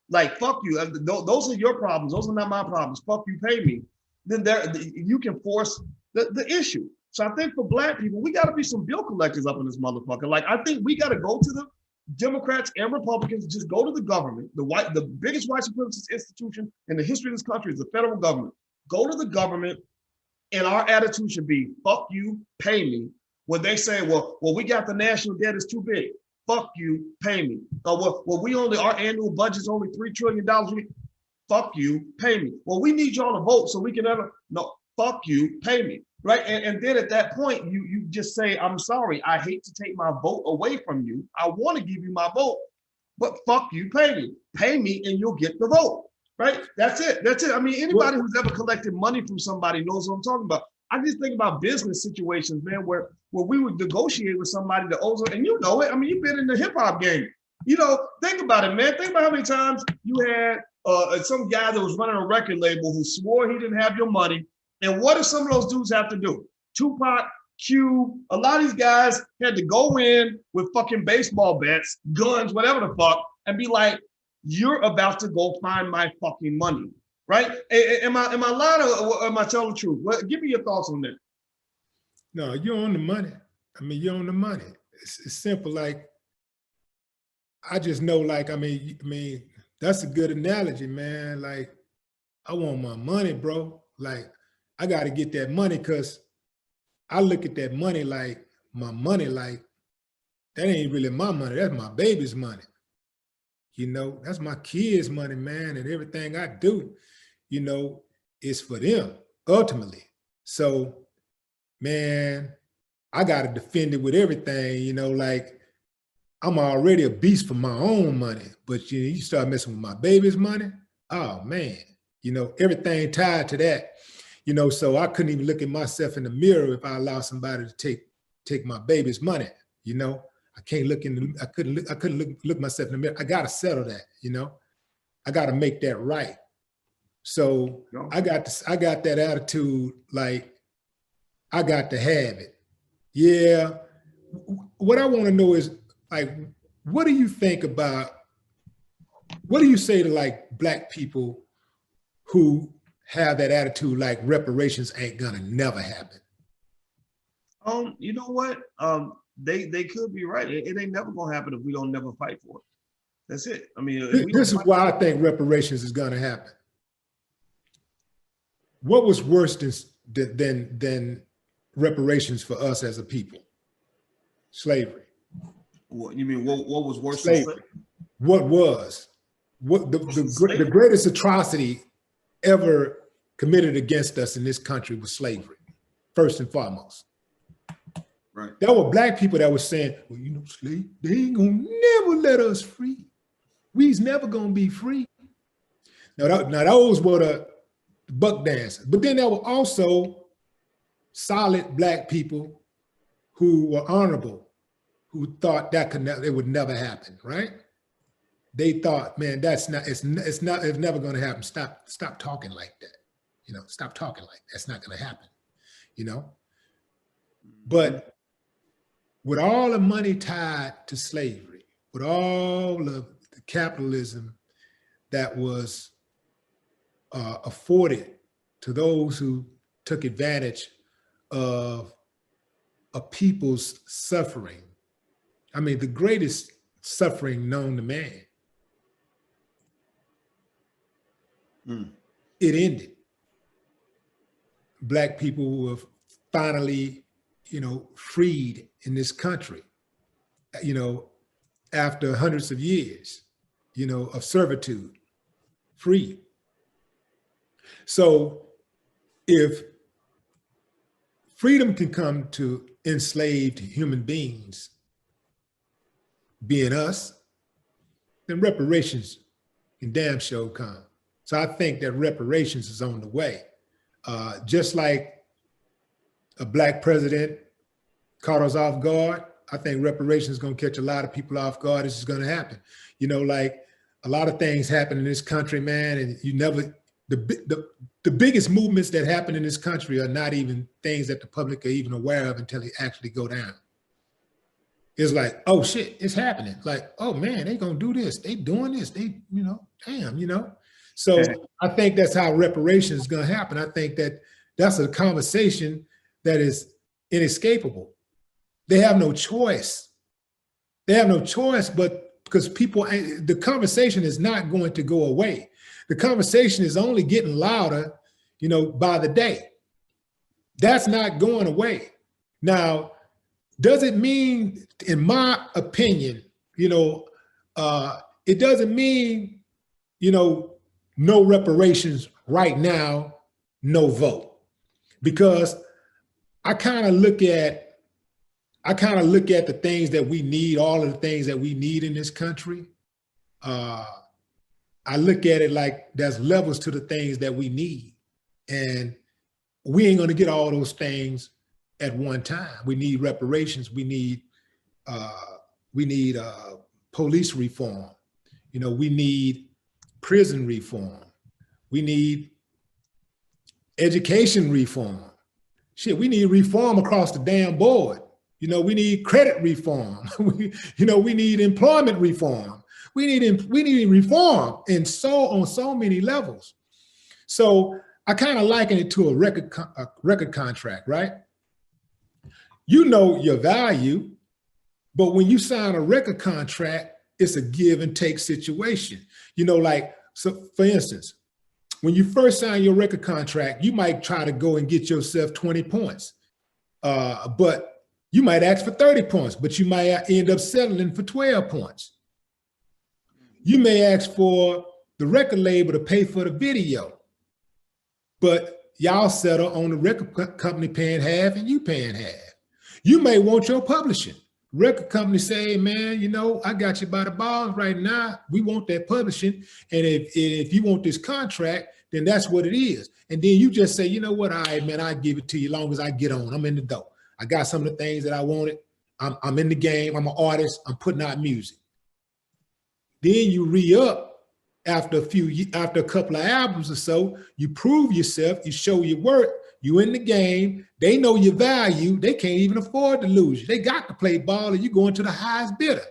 like, fuck you, those are your problems, those are not my problems, fuck you, pay me, then you can force the issue. So I think for Black people, we gotta be some bill collectors up in this motherfucker. Like, I think we gotta go to the Democrats and Republicans, just go to the government, the biggest white supremacist institution in the history of this country is the federal government. Go to the government, and our attitude should be, fuck you, pay me. When they say, well, we got the national debt is too big. Fuck you, pay me. Well, our annual budget's only $3 trillion. Fuck you, pay me. Well, we need y'all to vote so we can no, fuck you, pay me. Right, and then at that point, you just say, I'm sorry, I hate to take my vote away from you. I want to give you my vote, but fuck you, pay me, and you'll get the vote. Right, that's it. I mean, anybody who's ever collected money from somebody knows what I'm talking about. I just think about business situations, man, where we would negotiate with somebody that owes us, and you know it. I mean, you've been in the hip hop game. You know, think about it, man. Think about how many times you had some guy that was running a record label who swore he didn't have your money. And what do some of those dudes have to do? Tupac, Cube, a lot of these guys had to go in with fucking baseball bats, guns, whatever the fuck, and be like, you're about to go find my fucking money, right? Am I lying or am I telling the truth? Well, give me your thoughts on that. No, you're on the money. I mean, you're on the money. It's simple. Like, I just know, like, I mean, that's a good analogy, man. Like, I want my money, bro. Like, I got to get that money because I look at that money like my money, like that ain't really my money. That's my baby's money. You know, that's my kids' money, man. And everything I do, you know, is for them ultimately. So, man, I got to defend it with everything, you know, like I'm already a beast for my own money, but you start messing with my baby's money. Oh man, you know, everything tied to that. You know, so I couldn't even look at myself in the mirror if I allow somebody to take my baby's money. You know, I can't look in I couldn't look myself in the mirror. I got to settle that. You know, I got to make that right. So I got that attitude. Like, I got to have it. Yeah. What I want to know is, like, what do you think about? What do you say to like Black people who have that attitude like reparations ain't gonna never happen? You know what? They could be right. It ain't never gonna happen if we don't never fight for it. That's it. I mean, this is why I think reparations is gonna happen. What was worse than reparations for us as a people? Slavery. What you mean? What was worse slavery. than slavery? What was? What the greatest atrocity ever committed against us in this country was slavery, first and foremost. Right. There were Black people that were saying, well, you know, slave, they ain't gonna never let us free. We's never gonna be free. Now those were the buck dancers. But then there were also solid Black people who were honorable, who thought that it would never happen, right? They thought, man, it's never gonna happen. Stop talking like that. You know, stop talking like that. That's not gonna happen, you know? But with all the money tied to slavery, with all of the capitalism that was afforded to those who took advantage of a people's suffering. I mean, the greatest suffering known to man. Mm. It ended. Black people were finally, freed in this country, after hundreds of years, of servitude, free. So if freedom can come to enslaved human beings, being us, then reparations can damn sure come. So I think that reparations is on the way. Just like a Black president caught us off guard, I think reparations is gonna catch a lot of people off guard. This is gonna happen. Like a lot of things happen in this country, man, and the biggest movements that happen in this country are not even things that the public are even aware of until they actually go down. It's like, oh shit, it's happening. Like, oh man, they gonna do this. They doing this. They, damn. So I think that's how reparations is gonna happen. I think that that's a conversation that is inescapable. They have no choice. They have no choice, but because the conversation is not going to go away. The conversation is only getting louder, by the day. That's not going away. Now, does it mean, in my opinion, it doesn't mean, no reparations right now, no vote. Because I kind of look at the things that we need, all of the things that we need in this country. I look at it like there's levels to the things that we need. And we ain't gonna get all those things at one time. We need reparations. We need police reform. We need prison reform. We need education reform. Shit, we need reform across the damn board. We need credit reform. we need employment reform. We need reform on so many levels. So I kind of liken it to a record contract, right? You know your value, but when you sign a record contract, it's a give and take situation. So for instance, when you first sign your record contract, you might try to go and get yourself 20 points, but you might ask for 30 points, but you might end up settling for 12 points. You may ask for the record label to pay for the video, but y'all settle on the record company paying half and you paying half. You may want your publishing. Record company say, man, I got you by the balls right now. We want that publishing. And if you want this contract, then that's what it is. And then you just say, you know what? All right, man, I'll give it to you as long as I get on. I'm in the door. I got some of the things that I wanted. I'm in the game. I'm an artist. I'm putting out music. Then you re-up after a couple of albums or so. You prove yourself. You show your work. You in the game. They know your value. They can't even afford to lose you. They got to play ball, and you going to the highest bidder.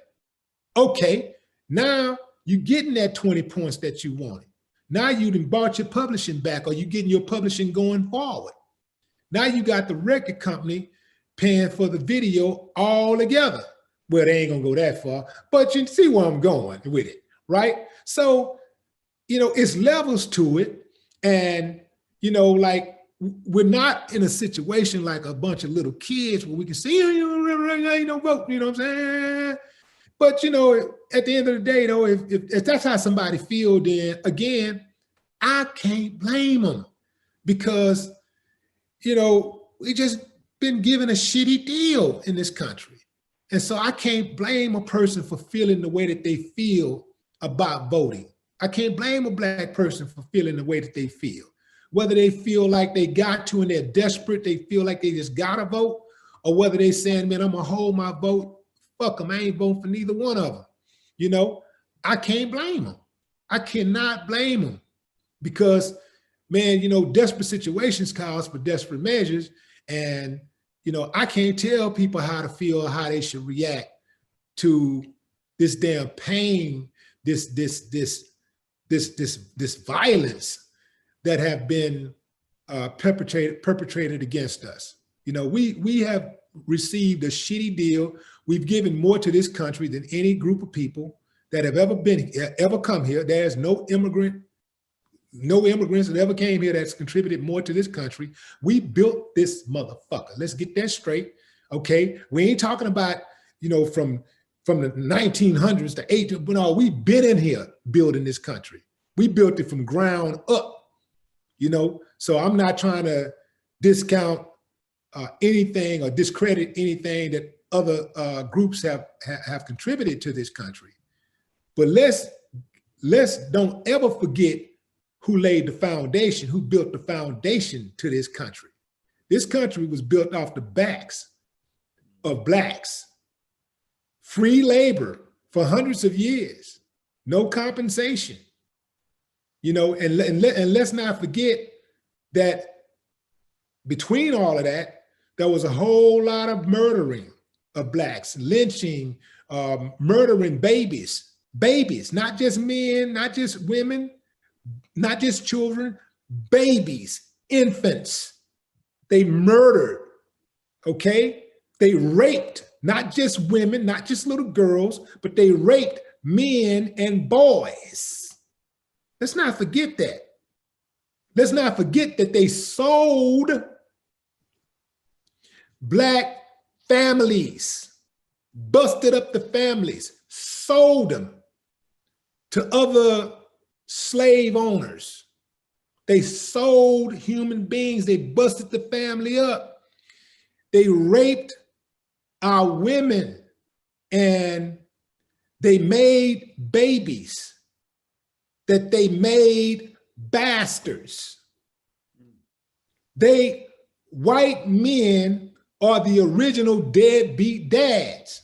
Okay, now you're getting that 20 points that you wanted. Now you done bought your publishing back, or you getting your publishing going forward. Now you got the record company paying for the video all together. Well, they ain't gonna go that far, but you see where I'm going with it, right? So, it's levels to it. And, like, we're not in a situation like a bunch of little kids where we can say, ain't no vote, you know what I'm saying? But, at the end of the day, though, if that's how somebody feels, then again, I can't blame them because, we just been given a shitty deal in this country. And so I can't blame a person for feeling the way that they feel about voting. I can't blame a Black person for feeling the way that they feel. Whether they feel like they got to and they're desperate, they feel like they just gotta vote, or whether they saying, man, I'm gonna hold my vote, fuck them, I ain't voting for neither one of them. I can't blame them. I cannot blame them because, man, desperate situations calls for desperate measures. And I can't tell people how to feel or how they should react to this damn pain, this violence that have been perpetrated against us. We have received a shitty deal. We've given more to this country than any group of people that have ever come here. There's no immigrants that ever came here that's contributed more to this country. We built this motherfucker. Let's get that straight, okay? We ain't talking about, you know, from the 1900s to 1800s, but no, we've been in here building this country. We built it from ground up, you know? So I'm not trying to discount anything or discredit anything that other groups have contributed to this country. But let's don't ever forget who laid the foundation, who built the foundation to this country. This country was built off the backs of Blacks. Free labor for hundreds of years, no compensation. You know, and let's not forget that between all of that, there was a whole lot of murdering of Blacks, lynching, murdering babies, not just men, not just women, not just children, babies, infants. They murdered, okay? They raped, not just women, not just little girls, but they raped men and boys. Let's not forget that. Let's not forget that they sold Black families, busted up the families, sold them to other slave owners. They sold human beings. They busted the family up. They raped our women and they made babies that they made bastards. White men are the original deadbeat dads.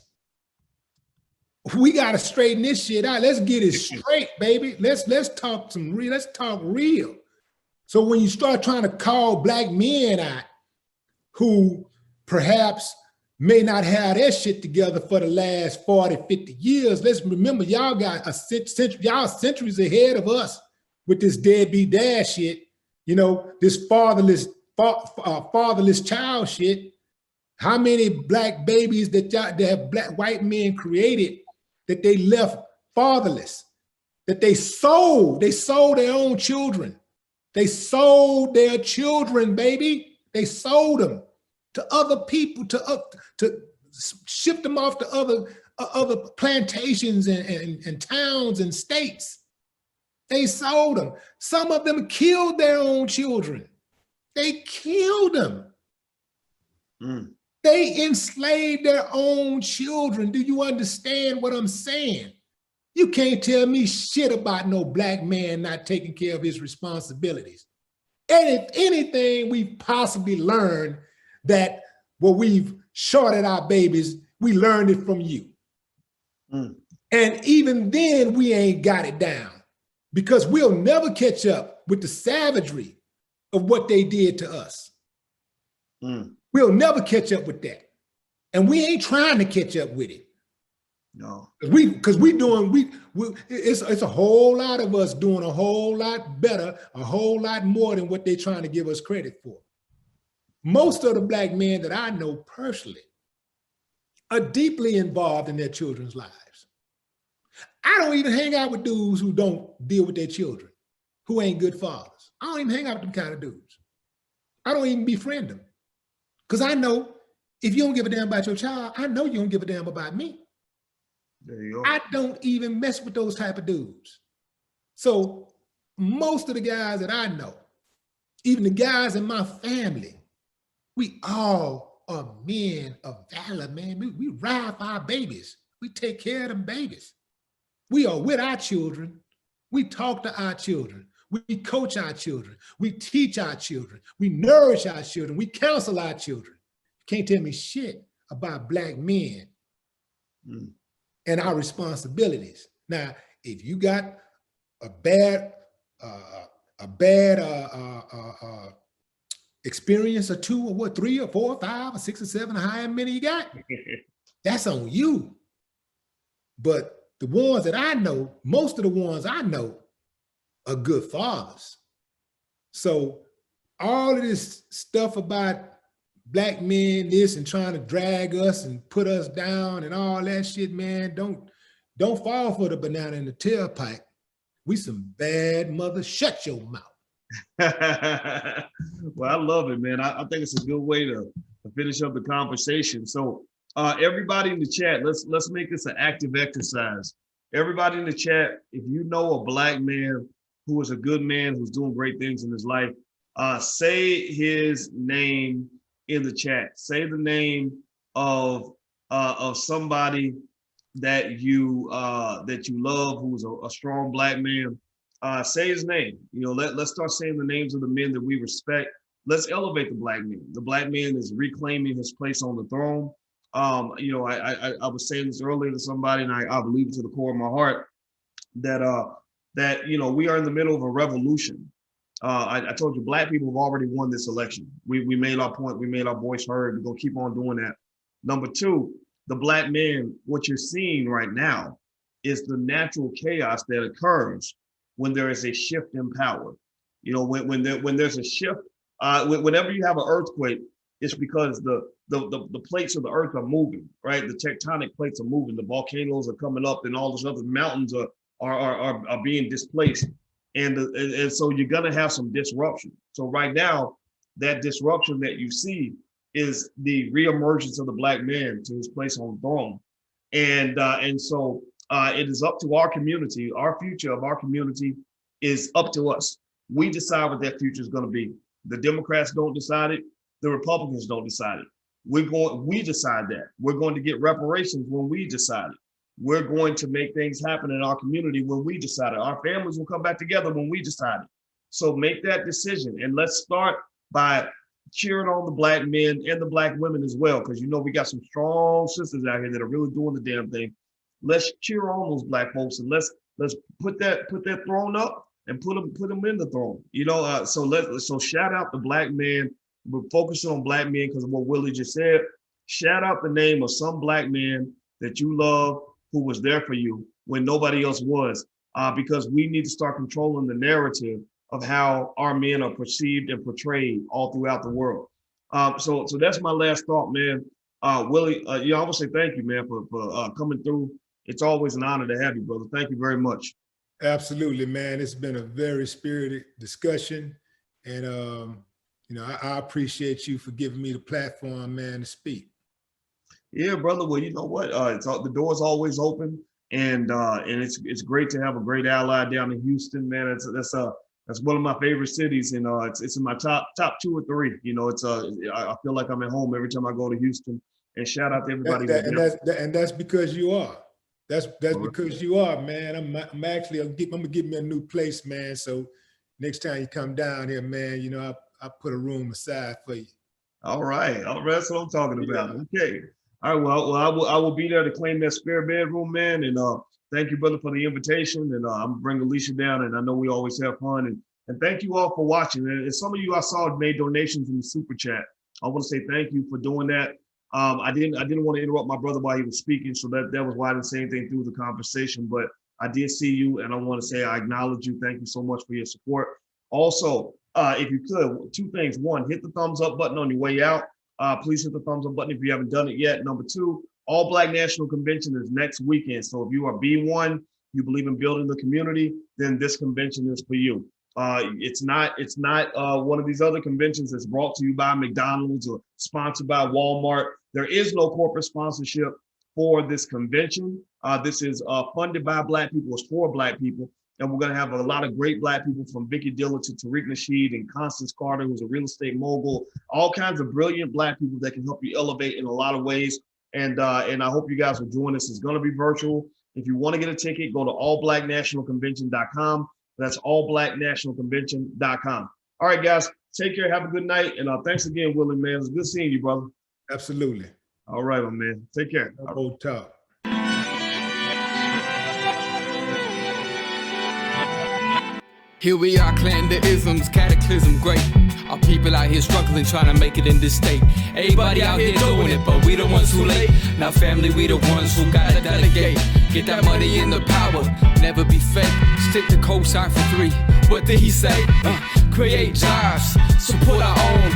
We gotta straighten this shit out. Let's get it straight, baby. Let's talk let's talk real. So when you start trying to call Black men out who perhaps may not have their shit together for the last 40, 50 years, let's remember y'all got y'all centuries ahead of us with this deadbeat dad shit, you know, this fatherless child shit. How many Black babies that have white men created that they left fatherless, that they sold their own children. They sold their children, baby. They sold them to other people, to ship them off to other plantations and towns and states. They sold them. Some of them killed their own children. They killed them. Mm. They enslaved their own children. Do you understand what I'm saying? You can't tell me shit about no Black man not taking care of his responsibilities. And if anything we've possibly learned that what we've shorted our babies, we learned it from you. Mm. And even then we ain't got it down because we'll never catch up with the savagery of what they did to us. Mm. We'll never catch up with that. And we ain't trying to catch up with it. No. Because it's a whole lot of us doing a whole lot better, a whole lot more than what they're trying to give us credit for. Most of the Black men that I know personally are deeply involved in their children's lives. I don't even hang out with dudes who don't deal with their children, who ain't good fathers. I don't even hang out with them kind of dudes. I don't even befriend them. Because I know if you don't give a damn about your child, I know you don't give a damn about me. There you go. I don't even mess with those type of dudes. So most of the guys that I know, even the guys in my family, we all are men of valor, man. We ride for our babies. We take care of them babies. We are with our children. We talk to our children. We coach our children. We teach our children. We nourish our children. We counsel our children. You can't tell me shit about Black men and our responsibilities. Now, if you got a bad experience or two or what, 3 or 4 or 5 or 6 or 7 or however many you got, that's on you. But the ones that I know, most of the ones I know are good fathers. So all of this stuff about black men this and trying to drag us and put us down and all that shit, man, don't fall for the banana in the tailpipe. We some bad mothers. Shut your mouth. Well, I love it, man. I think it's a good way to finish up the conversation. So everybody in the chat, let's make this an active exercise. Everybody in the chat, if you know a black man who is a good man, who's doing great things in his life, say his name in the chat. Say the name of somebody that you love, who's a strong black man. Say his name. Let's start saying the names of the men that we respect. Let's elevate the black man. The black man is reclaiming his place on the throne. I was saying this earlier to somebody, and I believe it to the core of my heart that we are in the middle of a revolution. I told you, black people have already won this election. We made our point. We made our voice heard. We're gonna keep on doing that. Number two, the black man. What you're seeing right now is the natural chaos that occurs when there is a shift in power. When there's a shift, whenever you have an earthquake, it's because the plates of the earth are moving, right? The tectonic plates are moving. The volcanoes are coming up, and all those other mountains are being displaced, and so you're gonna have some disruption. So right now, that disruption that you see is the reemergence of the black man to his place on the throne, and so it is up to our community. Our future of our community is up to us. We decide what that future is going to be. The Democrats don't decide it. The Republicans don't decide it. We decide that. We're going to get reparations when we decide it. We're going to make things happen in our community when we decide it. Our families will come back together when we decide it. So make that decision, and let's start by cheering on the black men and the black women as well, because we got some strong sisters out here that are really doing the damn thing. Let's cheer on those black folks, and let's put that throne up and put them in the throne. So shout out the black man. We're focusing on black men because of what Willie just said. Shout out the name of some black man that you love who was there for you when nobody else was, because we need to start controlling the narrative of how our men are perceived and portrayed all throughout the world. So that's my last thought, man. Willie, I want to say thank you, man, for coming through. It's always an honor to have you, brother. Thank you very much. Absolutely, man. It's been a very spirited discussion. And, I appreciate you for giving me the platform, man, to speak. Yeah, brother. Well, you know what? The door's always open. And it's great to have a great ally down in Houston, man. That's one of my favorite cities. And it's in my top 2 or 3. I feel like I'm at home every time I go to Houston. And shout out to everybody. That's because you are. That's because you are, man. I'm gonna give me a new place, man. So next time you come down here, man, I put a room aside for you. All right, that's what I'm talking about. Okay. All right. Well, I will be there to claim that spare bedroom, man. And thank you, brother, for the invitation. And I'm gonna bring Alicia down. And I know we always have fun. And thank you all for watching. And some of you I saw made donations in the super chat. I want to say thank you for doing that. I didn't want to interrupt my brother while he was speaking, so that was why I didn't say anything through the conversation. But I did see you, and I want to say I acknowledge you. Thank you so much for your support. Also, if you could, 2 things. 1, hit the thumbs up button on your way out. Please hit the thumbs up button if you haven't done it yet. Number 2, All Black National Convention is next weekend. So if you are B1, you believe in building the community, then this convention is for you. It's not one of these other conventions that's brought to you by McDonald's or sponsored by Walmart. There is no corporate sponsorship for this convention. This is funded by Black people. It's for Black people. And we're going to have a lot of great Black people, from Vicky Diller to Tariq Nasheed and Constance Carter, who's a real estate mogul, all kinds of brilliant Black people that can help you elevate in a lot of ways. And I hope you guys will join us. It's going to be virtual. If you want to get a ticket, go to allblacknationalconvention.com. That's allblacknationalconvention.com. All right, guys, take care. Have a good night. And thanks again, Willie, man. It's good seeing you, brother. Absolutely. All right, my man. Take care. Old talk. Here we are, clan the isms, cataclysm great. Our people out here struggling, trying to make it in this state. Everybody out here doing it, but we the ones who late. Now family, we the ones who gotta delegate. Get that money in the power, never be fake. Stick to co-sign for 3. What did he say? Create jobs, support our own.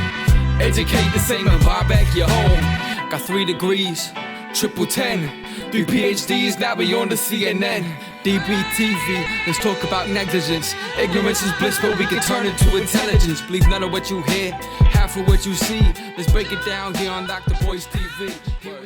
Educate the same and buy back your home. Got 3 degrees, triple 10, 3 PhDs, now we on the CNN. DBTV, let's talk about negligence. Ignorance is bliss, but we can turn it to intelligence. Believe none of what you hear, half of what you see. Let's break it down here on Dr. Boyce TV.